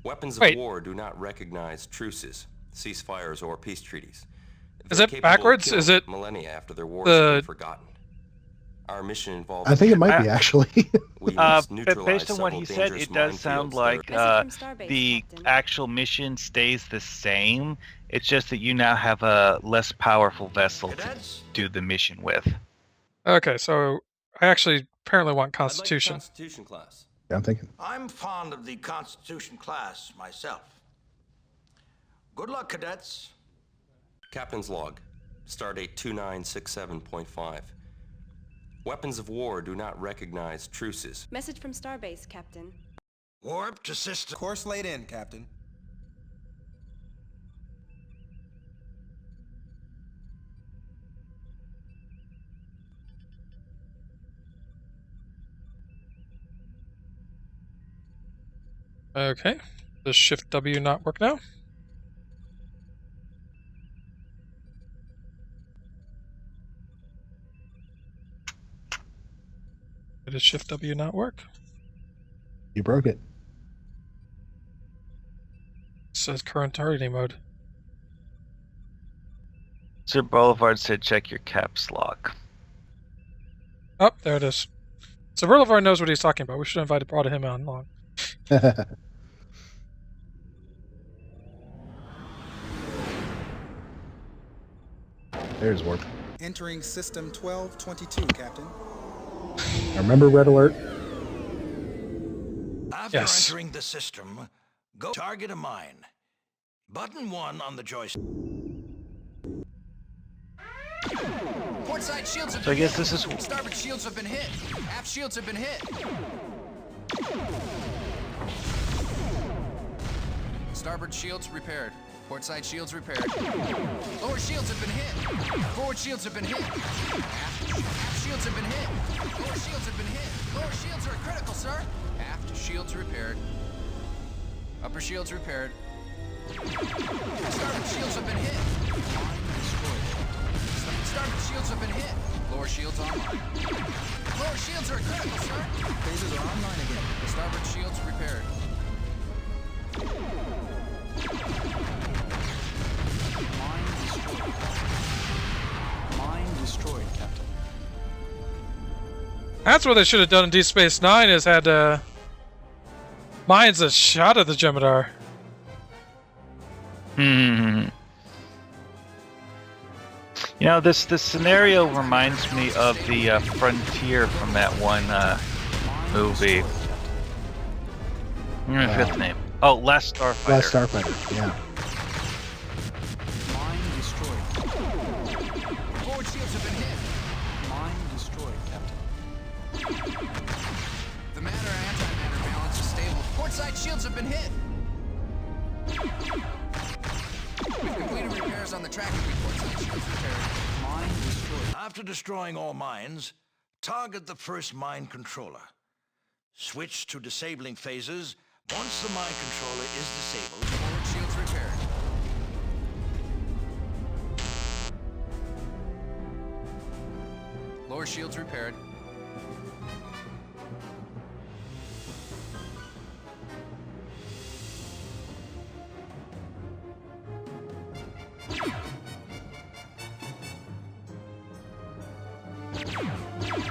Weapons of Wait. war do not recognize truces, ceasefires, or peace treaties. Is They're it capable of backwards? killing Is it millennia after their wars the- have been forgotten? Our mission involves... I think it might be, actually. We must But neutralize based on what several he said, dangerous it does sound minefields that like are- Message from Starbase, the Captain. actual mission stays the same. It's just that you now have a less powerful vessel to Cadets, do the mission with. Okay, so I actually apparently want I'd like the Constitution. Constitution class. Yeah, I'm thinking. I'm fond of the Constitution class myself. Good luck, cadets. Captain's log, Stardate 2967.5. Weapons of war do not recognize truces. Message from Starbase, Captain. Warp to system. Course laid in, Captain. Okay. Does Shift W not work now? Does Shift W not work? You broke it. It says current targeting mode. Sir Boulevard said check your caps lock. Oh, there it is. So Rillavar knows what he's talking about. We should have brought him on long. There's warp. Entering System 1222, Captain. Now remember red alert. After entering the system, go target a mine. Button 1 on the joystick. Port side shields have So I been guess hit. this is. Starboard shields have been hit. Aft shields have been hit. Starboard shields repaired. Port side shields repaired. Lower shields have been hit. Forward shields have been hit. Aft shields have been hit. Lower shields have been hit. Lower shields are critical, sir. Aft shields repaired. Upper shields repaired. Starboard shields have been hit. Starboard shields have been hit. Lower shields online. Lower shields are critical, sir. Phasers are online again. Starboard shields repaired. Mine destroyed. Mine destroyed, Captain. That's what they should have done in Deep Space Nine, is had mines a shot at the Jem'Hadar. You know, this scenario reminds me of the Frontier from that one movie. I forget the name. Oh, Last Starfighter. Last Starfighter, yeah. Mine destroyed. Forward shields have been hit. Mine destroyed, Captain. The matter-antimatter balance is stable. Port side shields have been hit. We've completed repairs on the tracking port side shields repaired. Mine destroyed. After destroying all mines, target the first mine controller. Switch to disabling phases once the mine controller is disabled. Forward shields repaired. Lower shields repaired.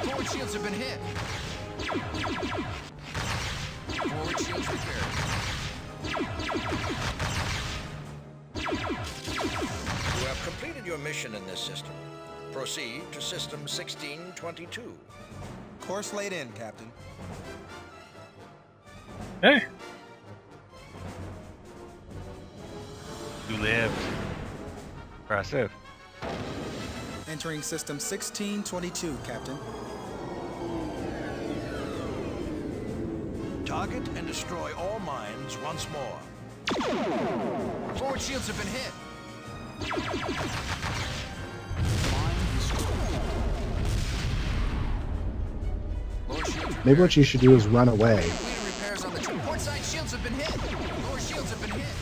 Forward shields have been hit. Forward shields repaired. You have completed your mission in this system. Proceed to System 1622. Course laid in, Captain. Hey. You lived. Impressive. Entering System 1622, Captain. Target and destroy all mines once more. Forward shields have been hit. Mine destroyed. Lower shields repaired. Maybe what you should do is run away. Completed repairs on the port side shields have been hit. Lower shields have been hit.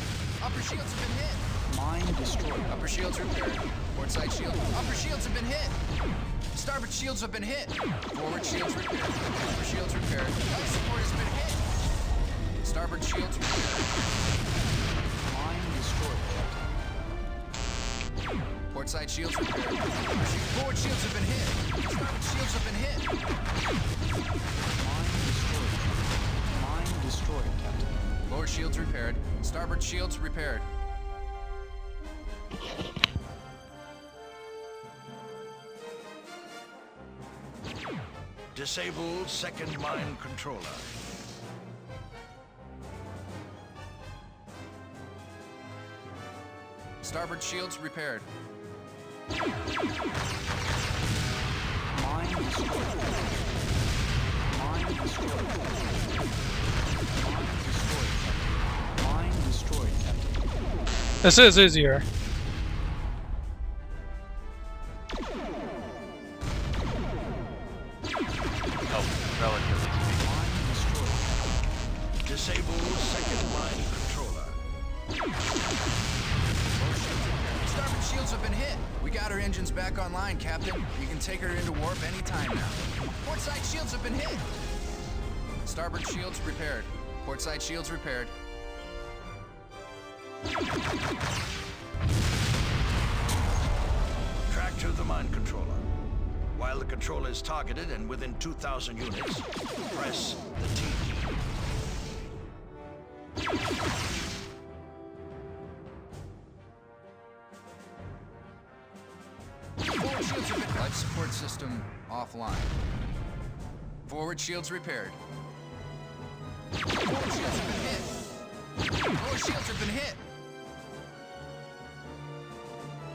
Upper shields have been hit. Mine destroyed. Upper shields repaired. Port side shield. Upper shields have been hit. Starboard shields have been hit. Forward shields repaired. Upper shields repaired. Life support has been hit. Starboard shields repaired. Mine destroyed, Captain. Port side shields repaired. Forward shields have been hit. Starboard shields have been hit. Mine destroyed. Mine destroyed, Captain. Lower shields repaired. Starboard shields repaired. Disable second mine controller. Starboard shields repaired. Mine destroyed. Mine destroyed. Mine destroyed, Captain. This is easier. Oh, relatively speaking. Mine destroyed. Disable second mine controller. Starboard shields have been hit. We got her engines back online, Captain. You can take her into warp anytime now. Port side shields have been hit. Starboard shields repaired. Port side shields repaired. Track to the mine controller. While the controller is targeted and within 2,000 units, press the T key. Forward shields have been... Life support system offline. Forward shields repaired. Forward shields have been hit. Lower shields have been hit.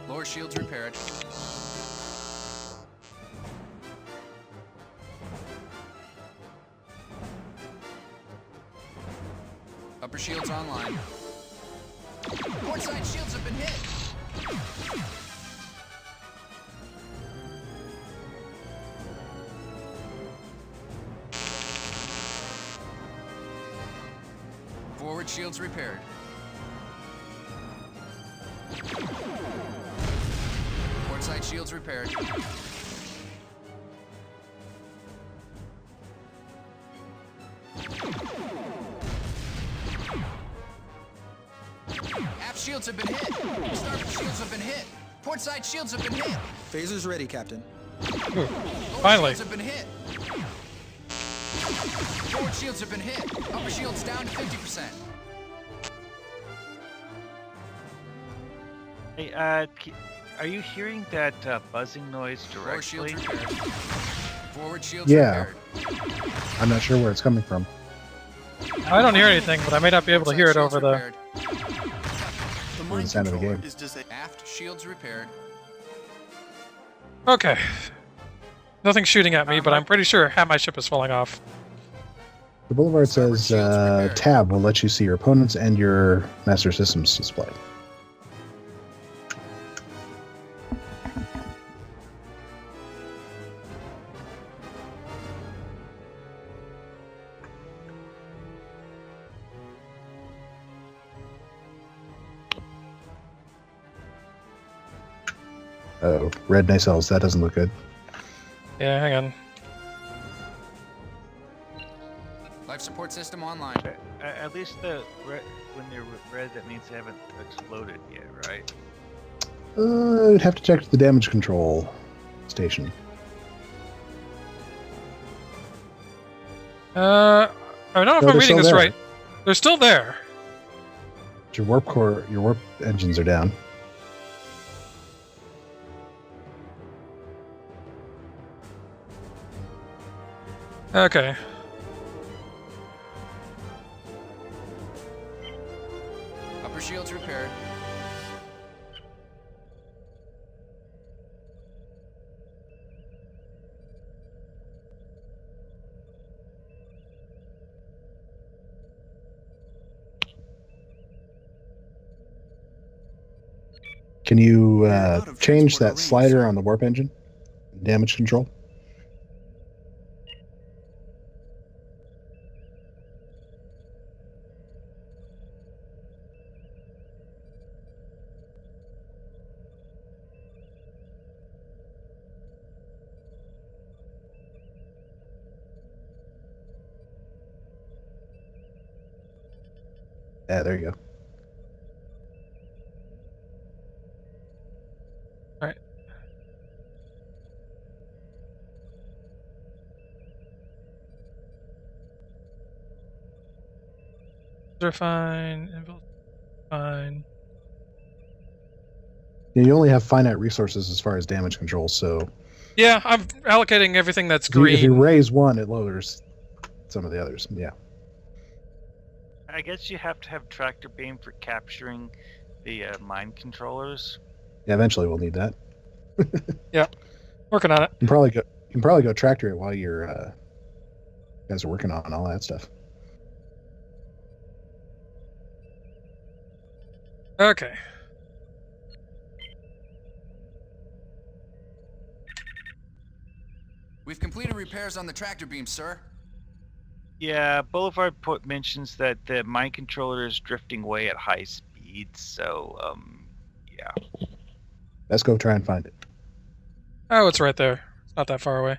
Lower shields repaired. Upper shields online. Port side shields have been hit. Forward shields repaired. Port side shields repaired. Aft shields have been hit. Starboard shields have been hit. Port side shields have been hit. Phasers ready, Captain. Finally. Shields have been hit. Forward shields have been hit. Upper shields down to 50%. Hey, are you hearing that buzzing noise Lower shields directly? repaired. Forward shields Yeah. repaired. I'm not sure where it's coming from. I don't hear anything, but I may not be able to hear it over the. Repaired. The Or the sound of the game. is disabled. Aft shields repaired. Okay. Nothing's shooting at me, but I'm pretty sure half my ship is falling off. The Boulevard Starboard says shields repaired. tab will let you see your opponents and your Master Systems display. Oh, red nacelles. That doesn't look good. Yeah, hang on. Life support system online. At least the when they're red, that means they haven't exploded yet, right? I'd have to check the damage control station. I don't know if No, I'm they're reading still this there. right. They're still there. Your warp engines are down. Okay. Upper shields repaired. Can you out of change transporter that range, slider sir. on the warp engine? Damage control? Yeah, there you go. All right. They're fine. Fine. Yeah, you only have finite resources as far as damage control, so Yeah, I'm allocating everything that's if you green. raise one, it lowers some of the others. Yeah. I guess you have to have tractor beam for capturing the mind controllers. Yeah, eventually we'll need that. Working on it. You can probably go tractor it while you're guys are working on all that stuff. Okay. We've completed repairs on the tractor beam, sir. Yeah, Boulevard mentions that the mind controller is drifting away at high speeds, so yeah. Let's go try and find it. Oh, it's right there. It's not that far away.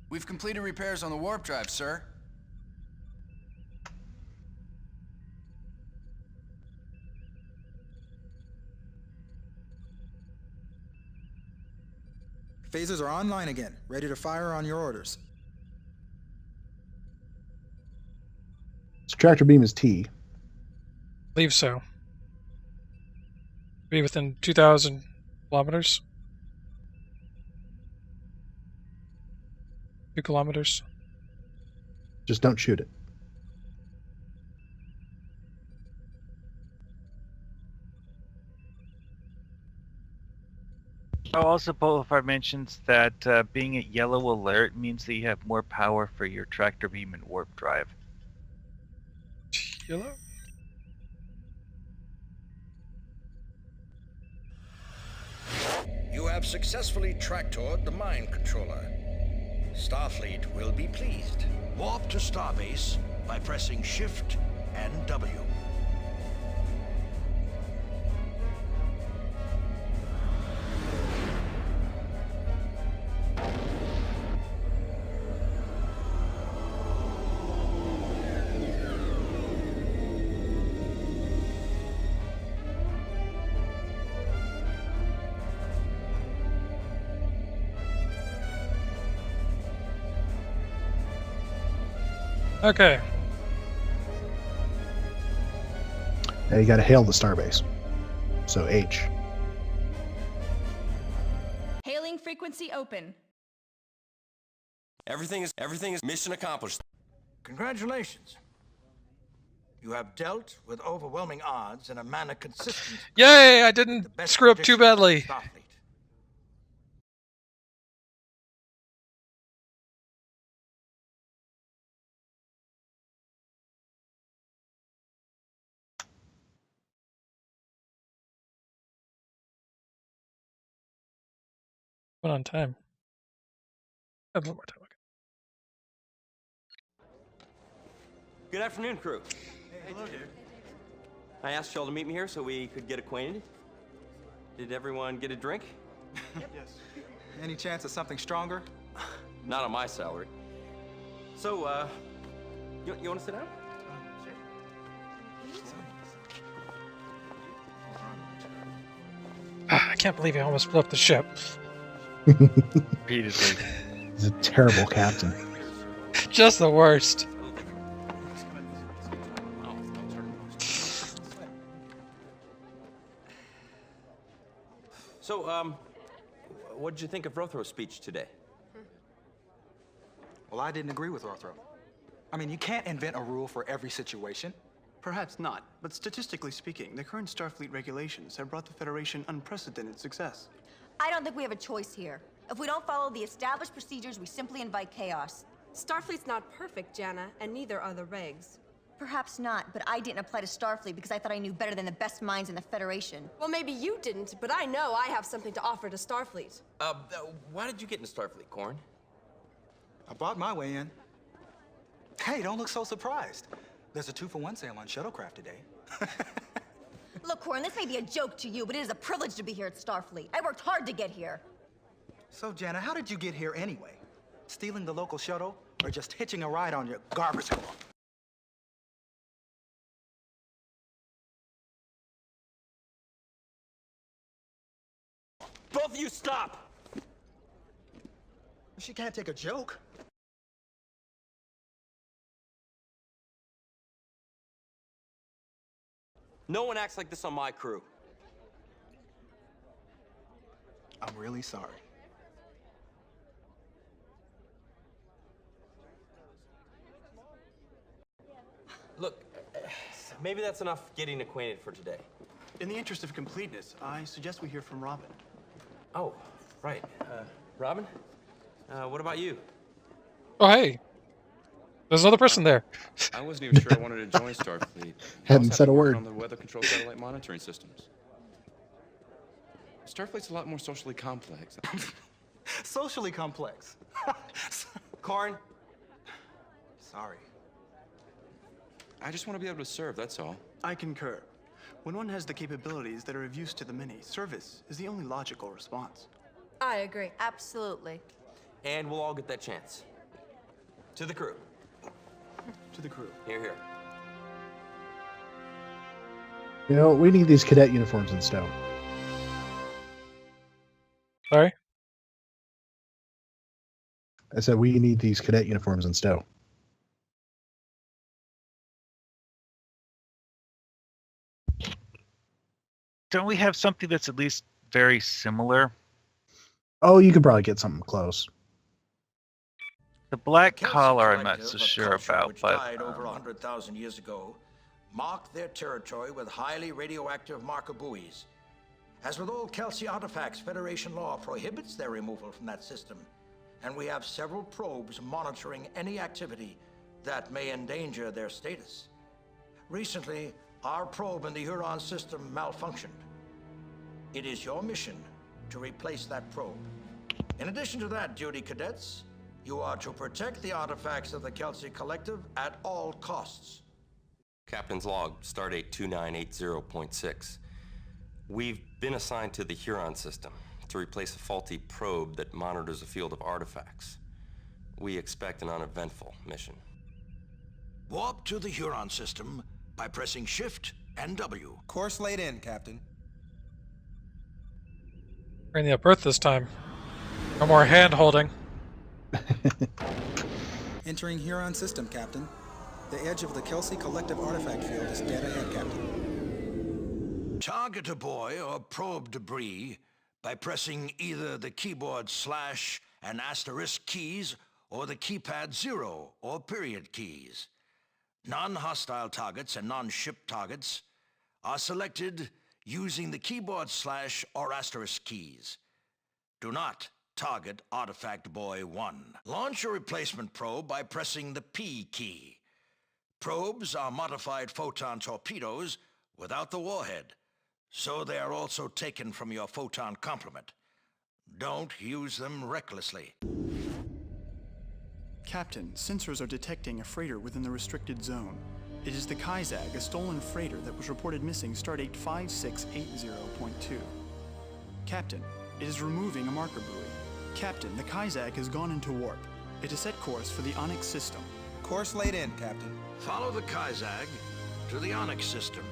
We've completed repairs on the warp drive, sir. Phasers are online again, ready to fire on your orders. So tractor beam is T. Believe so. Be within 2,000 kilometers. 2 kilometers. Just don't shoot it. Oh, also, Bolifar mentions that being at yellow alert means that you have more power for your tractor beam and warp drive. Yellow? You have successfully tractored the mind controller. Starfleet will be pleased. Warp to Starbase by pressing Shift and W. Okay. Now you got to hail the starbase. So H. Hailing frequency open. Everything is mission accomplished. Congratulations. You have dealt with overwhelming odds in a manner consistent. Yay! I didn't screw up too badly. Starfleet. Went on time. I have a little more time. Okay. Good afternoon, crew. Hey, hello, dude. I asked y'all to meet me here so we could get acquainted. Did everyone get a drink? Yes. Any chance of something stronger? Not on my salary. So, you want to sit down? I can't believe I almost blew up the ship. Repeatedly. He's a terrible captain. Just the worst. So, what did you think of Rothro's speech today? Well, I didn't agree with Rothro. I mean, you can't invent a rule for every situation. Perhaps not, but statistically speaking, the current Starfleet regulations have brought the Federation unprecedented success. I don't think we have a choice here. If we don't follow the established procedures, we simply invite chaos. Starfleet's not perfect, Jana, and neither are the regs. Perhaps not, but I didn't apply to Starfleet because I thought I knew better than the best minds in the Federation. Well, maybe you didn't, but I know I have something to offer to Starfleet. Why did you get into Starfleet, Corn? I bought my way in. Hey, don't look so surprised. There's a 2-for-1 sale on shuttlecraft today. Look, Corin, this may be a joke to you, but it is a privilege to be here at Starfleet. I worked hard to get here. So, Jana, how did you get here anyway? Stealing the local shuttle or just hitching a ride on your garbage truck? Both of you stop! She can't take a joke. No one acts like this on my crew. I'm really sorry. Look, maybe that's enough getting acquainted for today. In the interest of completeness, I suggest we hear from Robin. Oh, right. Robin? What about you? Oh, hey. There's another person there. I wasn't even sure I wanted to join Starfleet. Hadn't said a word. On the weather control satellite monitoring systems. Starfleet's a lot more socially complex. Socially complex. Karn? Sorry. I just want to be able to serve, that's all. I concur. When one has the capabilities that are of use to the many, service is the only logical response. I agree. Absolutely. And we'll all get that chance. To the crew. To the crew. Here, here. You know, we need these cadet uniforms in stone. Sorry? I said we need these cadet uniforms in stow. Don't we have something that's at least very similar? Oh, you could probably get something close. The black Kelsey collar, I'm not collective, so a sure culture about, which but died over 100,000 years ago, marked their territory with highly radioactive marker buoys. As with all Kelsey artifacts, Federation law prohibits their removal from that system, and we have several probes monitoring any activity that may endanger their status. Recently, our probe in the Huron system malfunctioned. It is your mission to replace that probe. In addition to that, duty cadets, you are to protect the artifacts of the Kelsey Collective at all costs. Captain's log, stardate 2980.6. We've been assigned to the Huron system to replace a faulty probe that monitors a field of artifacts. We expect an uneventful mission. Warp to the Huron system by pressing Shift and W. Course laid in, Captain. We're in the Earth this time. No more hand-holding. Entering Huron system, Captain. The edge of the Kelsey Collective artifact field is dead ahead, Captain. Target a buoy or probe debris by pressing either the keyboard / and asterisk keys or the keypad 0 or period keys. Non-hostile targets and non-ship targets are selected using the keyboard / or asterisk keys. Do not target Artifact Buoy 1. Launch a replacement probe by pressing the P key. Probes are modified photon torpedoes without the warhead, so they are also taken from your photon complement. Don't use them recklessly. Captain, sensors are detecting a freighter within the restricted zone. It is the Kaizag, a stolen freighter that was reported missing stardate 5680.2. Captain, it is removing a marker buoy. Captain, the Kaizag has gone into warp. It is set course for the Onyx system. Course laid in, Captain. Follow the Kaizag to the Onyx system.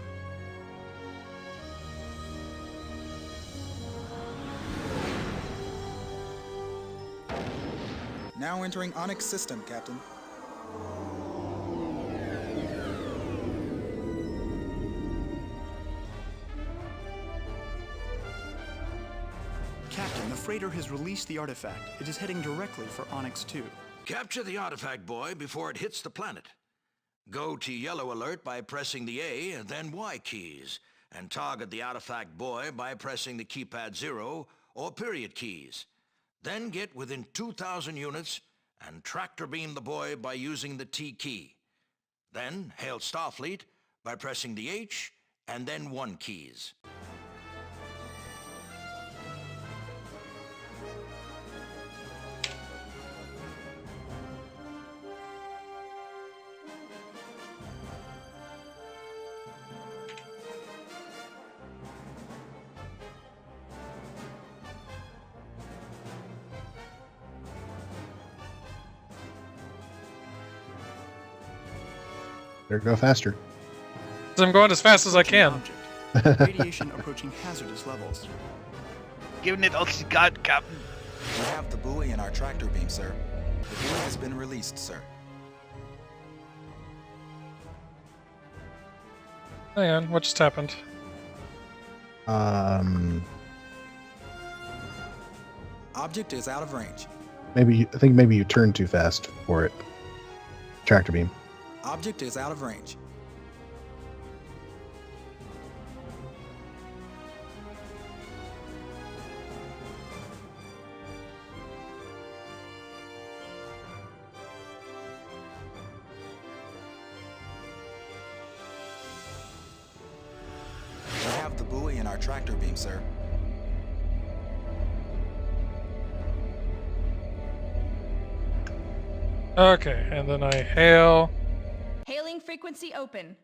Now entering Onyx system, Captain. Captain, the freighter has released the artifact. It is heading directly for Onyx 2. Capture the artifact buoy before it hits the planet. Go to yellow alert by pressing the A and then Y keys, and target the artifact buoy by pressing the keypad 0 or period keys. Then get within 2,000 units and tractor beam the buoy by using the T key. Then hail Starfleet by pressing the H and then 1 keys. Better go faster. I'm going as fast as I can. Radiation approaching hazardous levels. Giving it all you got, Captain. We have the buoy in our tractor beam, sir. The buoy has been released, sir. Hang on, what just happened? Object is out of range. I think maybe you turned too fast for it. Tractor beam. Object is out of range. We have the buoy in our tractor beam, sir. Okay, and then I hail. Hailing frequency open.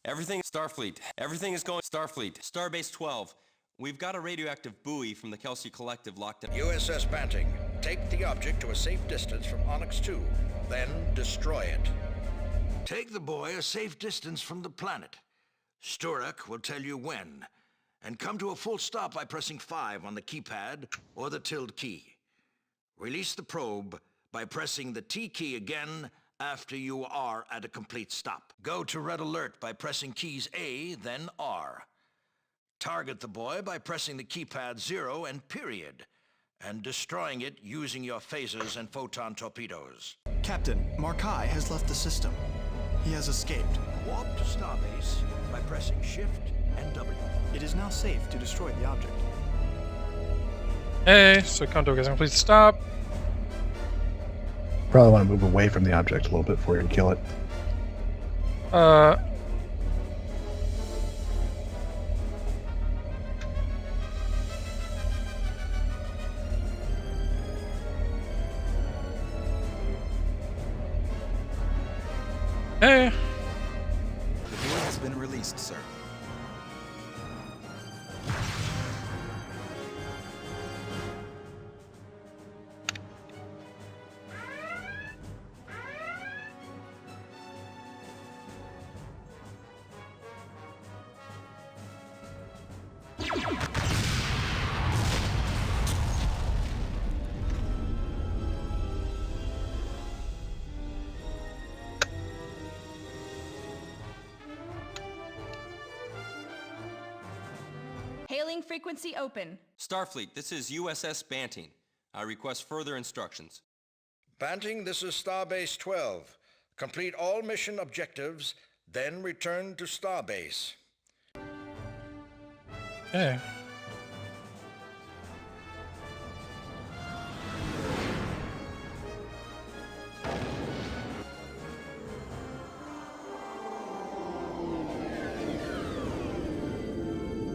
Everything Starfleet. Everything is going Starfleet. Starbase 12. We've got a radioactive buoy from the Kelsey Collective locked in. USS Banting, take the object to a safe distance from Onyx 2, then destroy it. Take the buoy a safe distance from the planet. Sturek will tell you when, and come to a full stop by pressing 5 on the keypad or the tilde key. Release the probe by pressing the T key again after you are at a complete stop. Go to red alert by pressing keys A, then R. Target the boy by pressing the keypad 0 and period, and destroying it using your phasers and photon torpedoes. Captain, Markai has left the system. He has escaped. Warp to starbase by pressing Shift and W. It is now safe to destroy the object. Hey, so come to a complete stop. Probably want to move away from the object a little bit before you kill it. Hey. The boy has been released, sir. Hailing frequency open. Starfleet, this is USS Banting. I request further instructions. Banting, this is Starbase 12. Complete all mission objectives, then return to Starbase. Okay.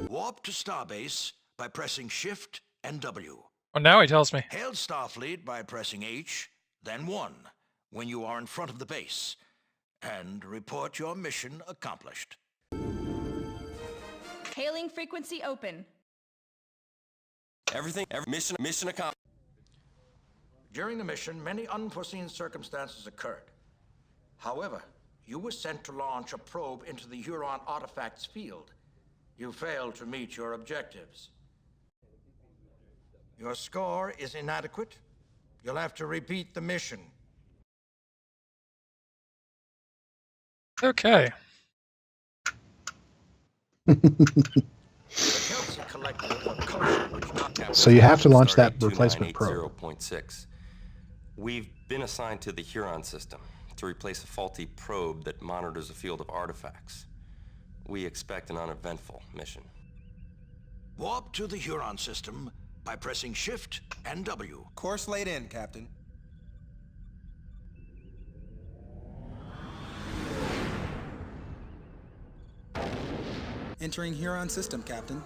Warp to Starbase by pressing Shift and W. Oh, now he tells me. Hail Starfleet by pressing H, then 1, when you are in front of the base. And report your mission accomplished. Hailing frequency open. Mission accomplished. During the mission, many unforeseen circumstances occurred. However, you were sent to launch a probe into the Huron artifacts field. You failed to meet your objectives. Your score is inadequate. You'll have to repeat the mission. Okay. So you have to launch that replacement probe. 0.6. We've been assigned to the Huron system to replace a faulty probe that monitors a field of artifacts. We expect an uneventful mission. Warp to the Huron system by pressing Shift and W. Course laid in, Captain. Entering Huron system, Captain.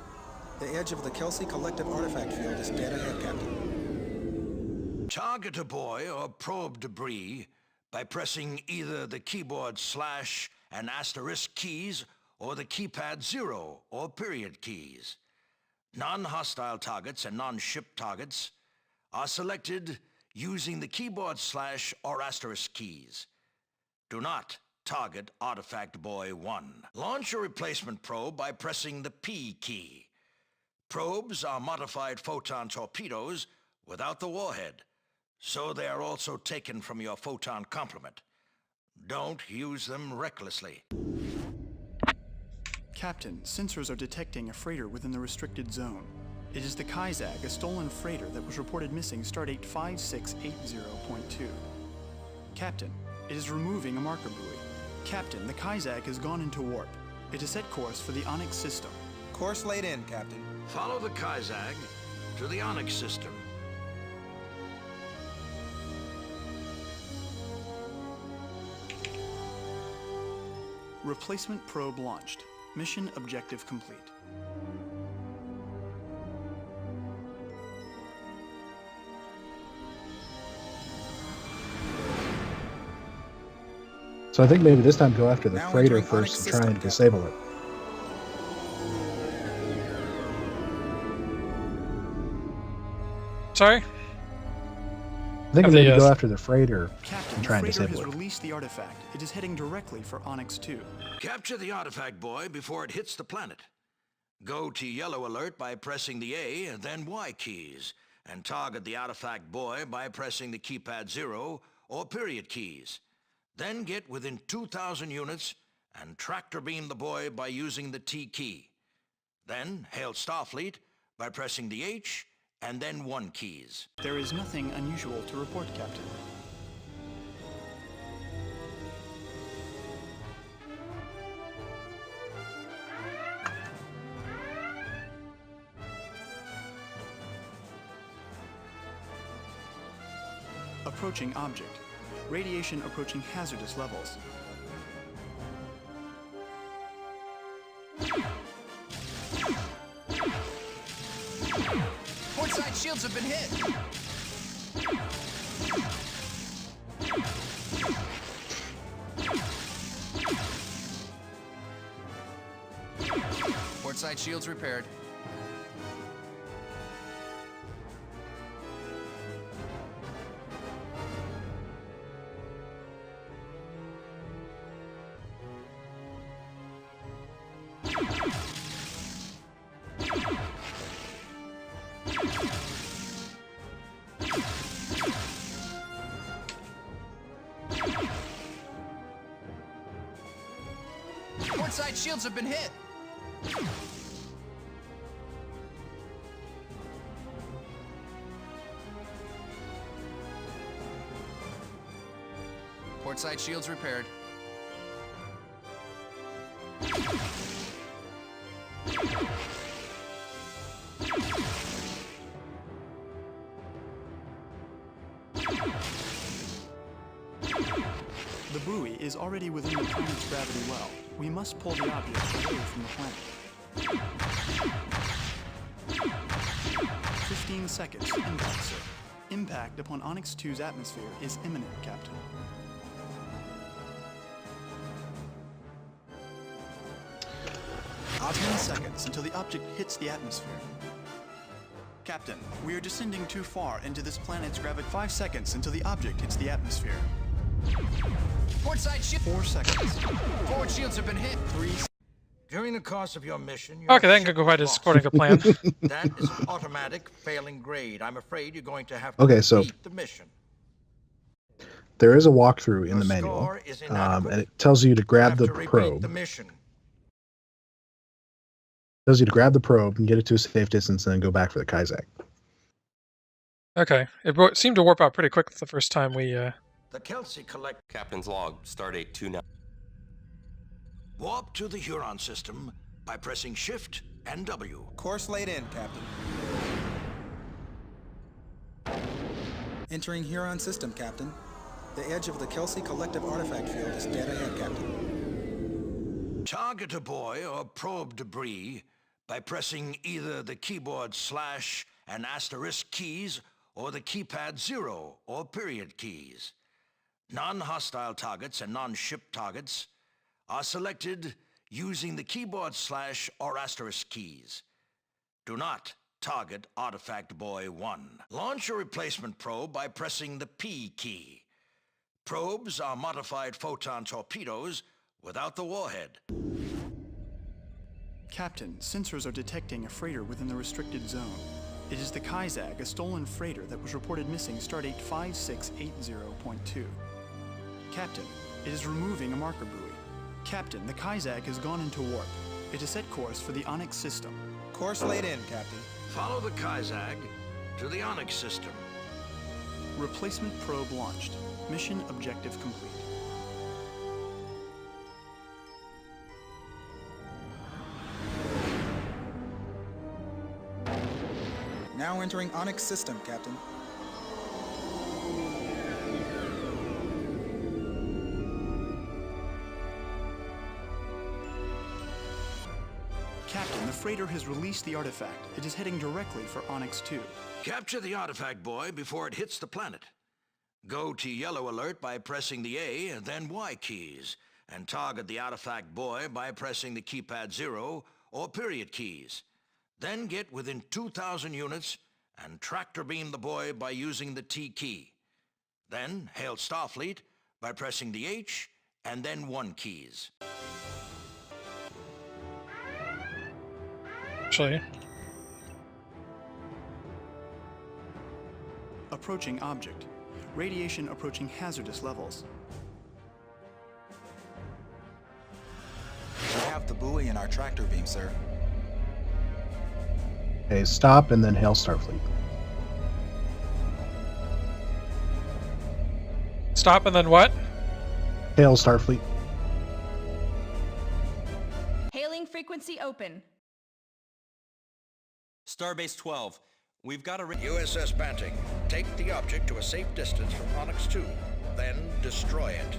The edge of the Kelsey collective artifact field is dead ahead, Captain. Target a boy or probe debris by pressing either the keyboard / and asterisk keys or the keypad 0 or period keys. Non-hostile targets and non-ship targets are selected using the keyboard / or asterisk keys. Do not target Artifact Boy 1. Launch a replacement probe by pressing the P key. Probes are modified photon torpedoes without the warhead, so they are also taken from your photon complement. Don't use them recklessly. Captain, sensors are detecting a freighter within the restricted zone. It is the Kaizag, a stolen freighter that was reported missing stardate 5680.2. Captain, it is removing a marker buoy. Captain, the Kaizag has gone into warp. It is set course for the Onyx system. Course laid in, Captain. Follow the Kaizag to the Onyx system. Replacement probe launched. Mission objective complete. So I think maybe this time go after the Now freighter entering Onyx first and try and system, disable it. Sorry? I think maybe go after the freighter Captain, and the try and freighter disable has it. released the artifact. It is heading directly for Onyx 2. Capture the artifact boy before it hits the planet. Go to yellow alert by pressing the A and then Y keys, and target the artifact buoy by pressing the keypad 0 or period keys. Then get within 2,000 units and tractor beam the buoy by using the T key. Then hail Starfleet by pressing the H and then 1 keys. There is nothing unusual to report, Captain. Approaching object. Radiation approaching hazardous levels. Port side shields have been hit. Port side shields repaired. Port side shields have been hit. Port side shields repaired. The buoy is already within the planet's gravity well. We must pull the object away from the planet. 15 seconds. Impact, sir. Impact upon Onyx 2's atmosphere is imminent, Captain. About 10 seconds until the object hits the atmosphere. Captain, we are descending too far into this planet's gravity. 5 seconds until the object hits the atmosphere. Port side shield. 4 seconds. Forward shields have been hit. 3. During the course of your mission, Okay, that can go quite as according to plan. That is an automatic failing grade. I'm afraid you're going to have to Okay, so repeat the mission. there is a walkthrough in Your the manual, score is inadequate. and it tells you to grab Have the to repeat probe. the mission. Tells you to grab the probe and get it to a safe distance, and then go back for the Kazak. Okay, it seemed to warp out pretty quick the first time we. The Kelsey collect. Captain's log, stardate 29. Warp to the Huron system by pressing Shift and W. Course laid in, Captain. Entering Huron system, Captain. The edge of the Kelsey collective artifact field is dead ahead, Captain. Target a buoy or probe debris by pressing either the keyboard / and asterisk keys or the keypad 0 or period keys. Non-hostile targets and non-ship targets are selected using the keyboard / or asterisk keys. Do not target Artifact Buoy 1. Launch a replacement probe by pressing the P key. Probes are modified photon torpedoes without the warhead. Captain, sensors are detecting a freighter within the restricted zone. It is the Kazak, a stolen freighter that was reported missing stardate 5680.2. Captain, it is removing a marker buoy. Captain, the Kazak has gone into warp. It is set course for the Onyx system. Course laid in, Captain. Follow the Kazak to the Onyx system. Replacement probe launched. Mission objective complete. Now entering Onyx system, Captain. Captain, the freighter has released the artifact. It is heading directly for Onyx 2. Capture the artifact buoy before it hits the planet. Go to yellow alert by pressing the A and then Y keys, and target the artifact buoy by pressing the keypad 0 or period keys. Then get within 2,000 units and tractor beam the buoy by using the T key. Then hail Starfleet by pressing the H and then 1 keys. Actually. Approaching object. Radiation approaching hazardous levels. We have the buoy in our tractor beam, sir. Okay, stop and then hail Starfleet. Stop and then what? Hail Starfleet. Hailing frequency open. Starbase 12. We've got a... USS Banting, take the object to a safe distance from Onyx 2, then destroy it.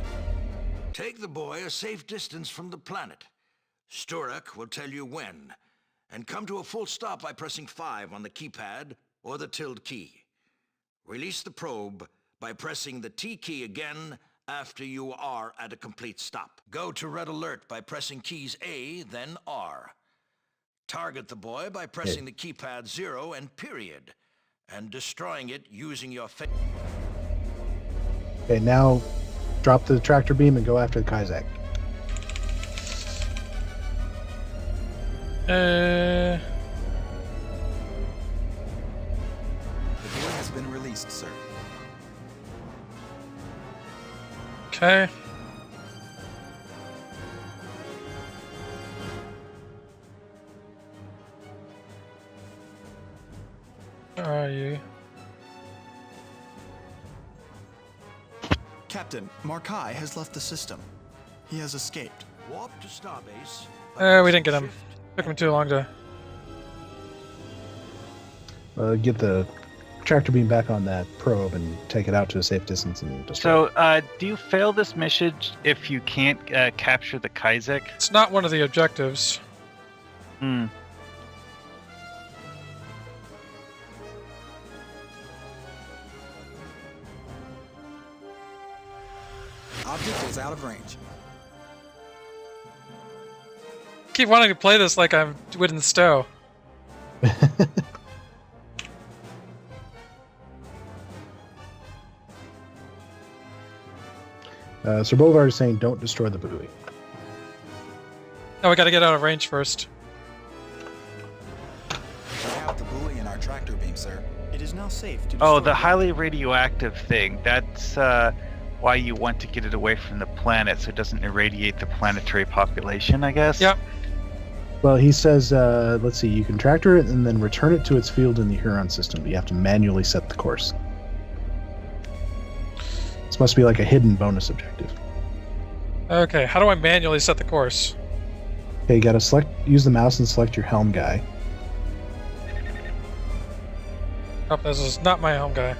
Take the boy a safe distance from the planet. Sturak will tell you when, and come to a full stop by pressing 5 on the keypad or the tilde key. Release the probe by pressing the T key again after you are at a complete stop. Go to red alert by pressing keys A, then R. Target the boy by pressing the keypad 0 and period, and destroying it using your face. Okay, now drop the tractor beam and go after the Kazak. The buoy has been released, sir. Okay. Where are you? Captain, Markai has left the system. He has escaped. Warp to Starbase. We didn't get him. Took him too long to... Get the tractor beam back on that probe and take it out to a safe distance and destroy it. So, do you fail this mission if you can't capture the Kazak? It's not one of the objectives. Hmm. Object is out of range. Keep wanting to play this like I'm Wooden Stowe. Sir Boulevard is saying don't destroy the buoy. No, we gotta get out of range first. We have the buoy in our tractor beam, sir. It is now safe to Oh, destroy the highly radioactive thing. That's why you want to get it away from the planet so it doesn't irradiate the planetary population, I guess? Yep. Well, he says, let's see, you can tractor it and then return it to its field in the Huron system, but you have to manually set the course. This must be like a hidden bonus objective. Okay, how do I manually set the course? Okay, you gotta use the mouse and select your helm guy. Oh, this is not my home guy.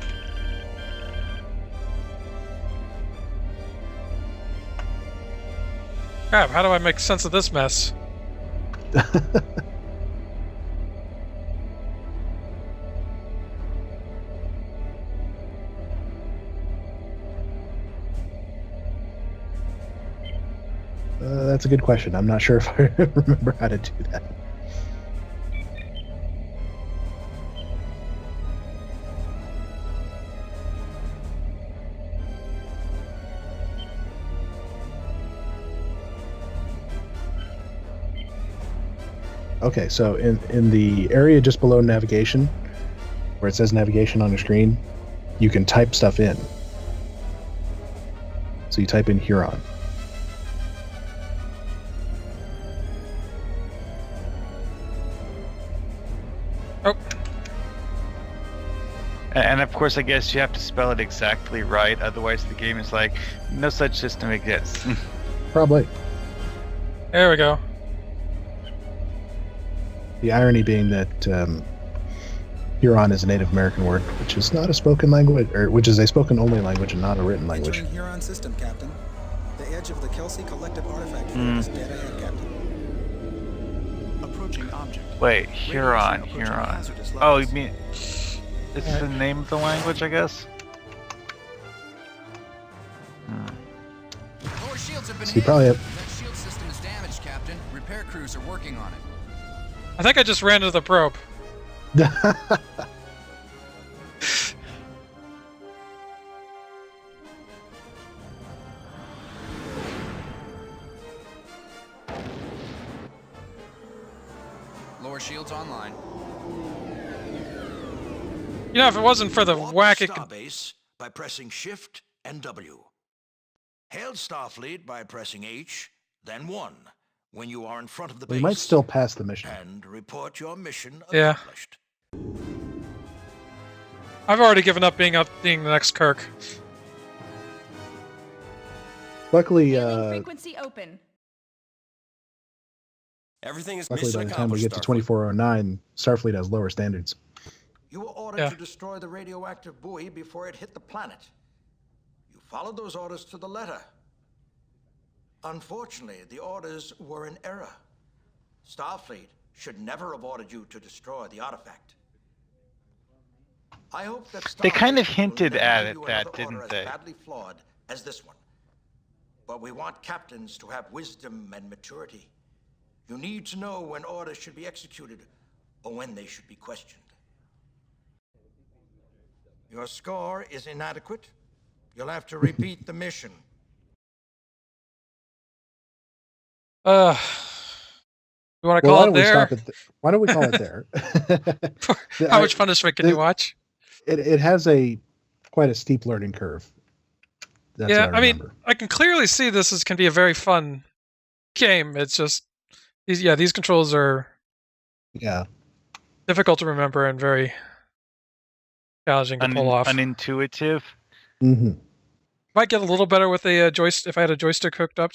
Crap, how do I make sense of this mess? That's a good question. I'm not sure if I remember how to do that. Okay, so in the area just below navigation, where it says navigation on your screen, you can type stuff in. So you type in Huron. Oh. And of course, I guess you have to spell it exactly right, otherwise the game is like, no such system exists. Probably. There we go. The irony being that Huron is a Native American word, which is not a spoken language, or which is a spoken only language and not a written language. Entering Huron system, Captain. The edge of the Kelsey collective artifact field is dead ahead, Captain. Approaching object. Wait, Huron. Oh, you mean it's the name of the language, I guess? Lower shields have been So you probably have... That shield system is damaged, Captain. Repair crews are working on it. I think I just ran into the probe. Lower shields online. You You know, if it wasn't for the Walk wacky... Starbase by pressing Shift and W. Hail Starfleet by pressing H, then 1 when you are in front of the base. We might still pass the mission. And report your mission Yeah. accomplished. I've already given up being the next Kirk. Luckily, Frequency open. Everything is luckily mission by the time we accomplished, get to 2409, Starfleet has lower standards. You were ordered to destroy the radioactive buoy before it hit the planet. You followed those orders to the letter. Unfortunately, the orders were in error. Starfleet should never have ordered you to destroy the artifact. I hope that They kind of Starfleet will hinted never at give it, you that another didn't order they? as badly flawed as this one. But we want captains to have wisdom and maturity. You need to know when orders should be executed or when they should be questioned. Your score is inadequate. You'll have to repeat the mission. You want to call it there? Why don't we call it there? How much punishment can you watch? It has quite a steep learning curve. That's Yeah, what I mean, remember. I can clearly see this can be a very fun game. It's just these controls are difficult to remember and very challenging to pull off. Unintuitive. Mm-hmm. Might get a little better with a joystick if I had a joystick hooked up.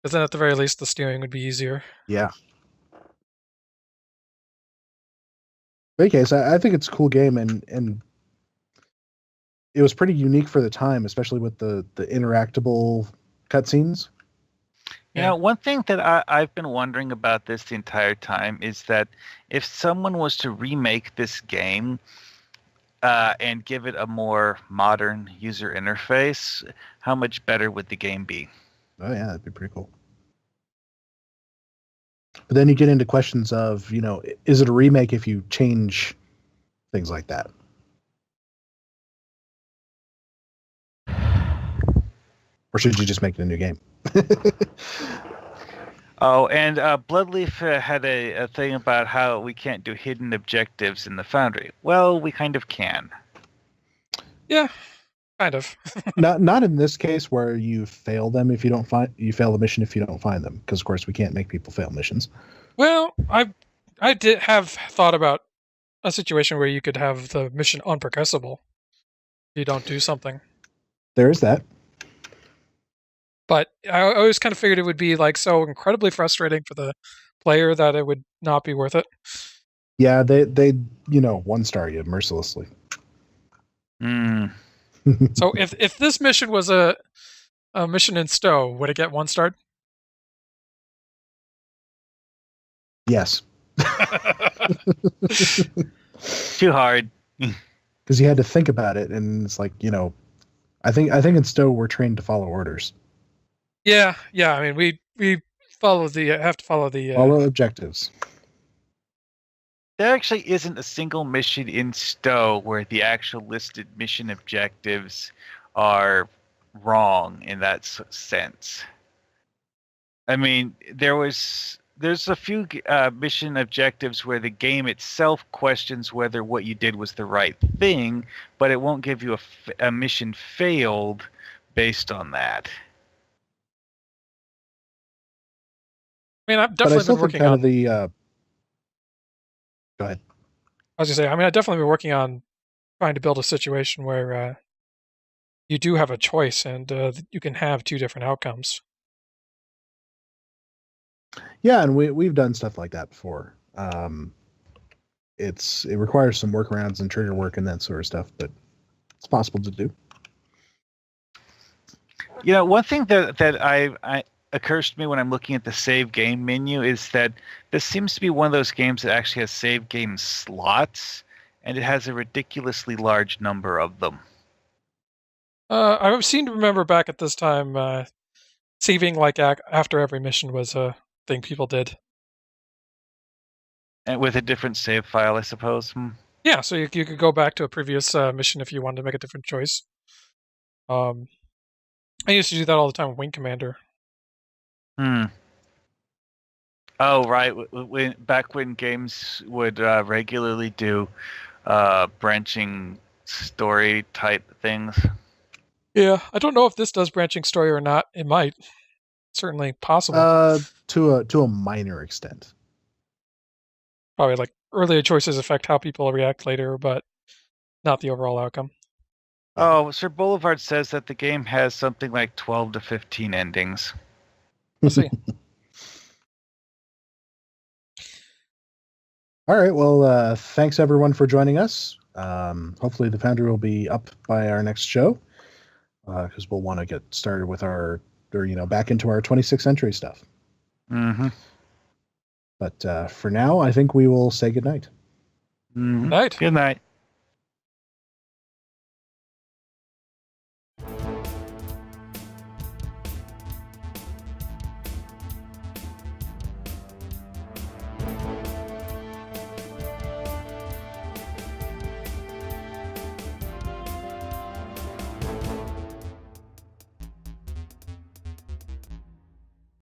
Because then at the very least the steering would be easier. Yeah. In any case, I think it's a cool game, and it was pretty unique for the time, especially with the interactable cutscenes. You know, one thing that I've been wondering about this the entire time is that if someone was to remake this game and give it a more modern user interface, how much better would the game be? Oh yeah, that'd be pretty cool. But then you get into questions of, is it a remake if you change things like that? Or should you just make it a new game? Oh, and Bloodleaf had a thing about how we can't do hidden objectives in the Foundry. Well, we kind of can. Yeah, kind of. not in this case where you fail them if you fail the mission if you don't find them, because of course we can't make people fail missions. Well, I did have thought about a situation where you could have the mission unprogressible if you don't do something. There is that. But I always kind of figured it would be so incredibly frustrating for the player that it would not be worth it. Yeah, they one-star you mercilessly. So if this mission was a mission in Stowe, would it get 1-starred? Yes. Too hard. Because you had to think about it, and it's I think in Stowe we're trained to follow orders. Yeah. I mean, we have to follow the follow objectives. There actually isn't a single mission in Stowe where the actual listed mission objectives are wrong in that sense. I mean, there's a few mission objectives where the game itself questions whether what you did was the right thing, but it won't give you a mission failed based on that. I mean, I've definitely been working on the. Go ahead. I was going to say, I've definitely been working on trying to build a situation where you do have a choice and you can have two different outcomes. Yeah, and we've done stuff like that before. It requires some workarounds and trigger work and that sort of stuff, but it's possible to do. One thing that I occurs to me when I'm looking at the save game menu is that this seems to be one of those games that actually has save game slots, and it has a ridiculously large number of them. I seem to remember back at this time, saving after every mission was a thing people did. And with a different save file, I suppose. Yeah, so you could go back to a previous mission if you wanted to make a different choice. I used to do that all the time with Wing Commander. Oh, right. Back when games would regularly do branching story type things. Yeah, I don't know if this does branching story or not. It might. Certainly possible. To a minor extent. Probably like earlier choices affect how people react later, but not the overall outcome. Oh, Sir Boulevard says that the game has something like 12 to 15 endings. We'll see. All right. Well, thanks everyone for joining us. Hopefully the Foundry will be up by our next show because we'll want to get started with back into our 26th century stuff. Mm-hmm. But for now, I think we will say goodnight. Mm-hmm. Night. Good night.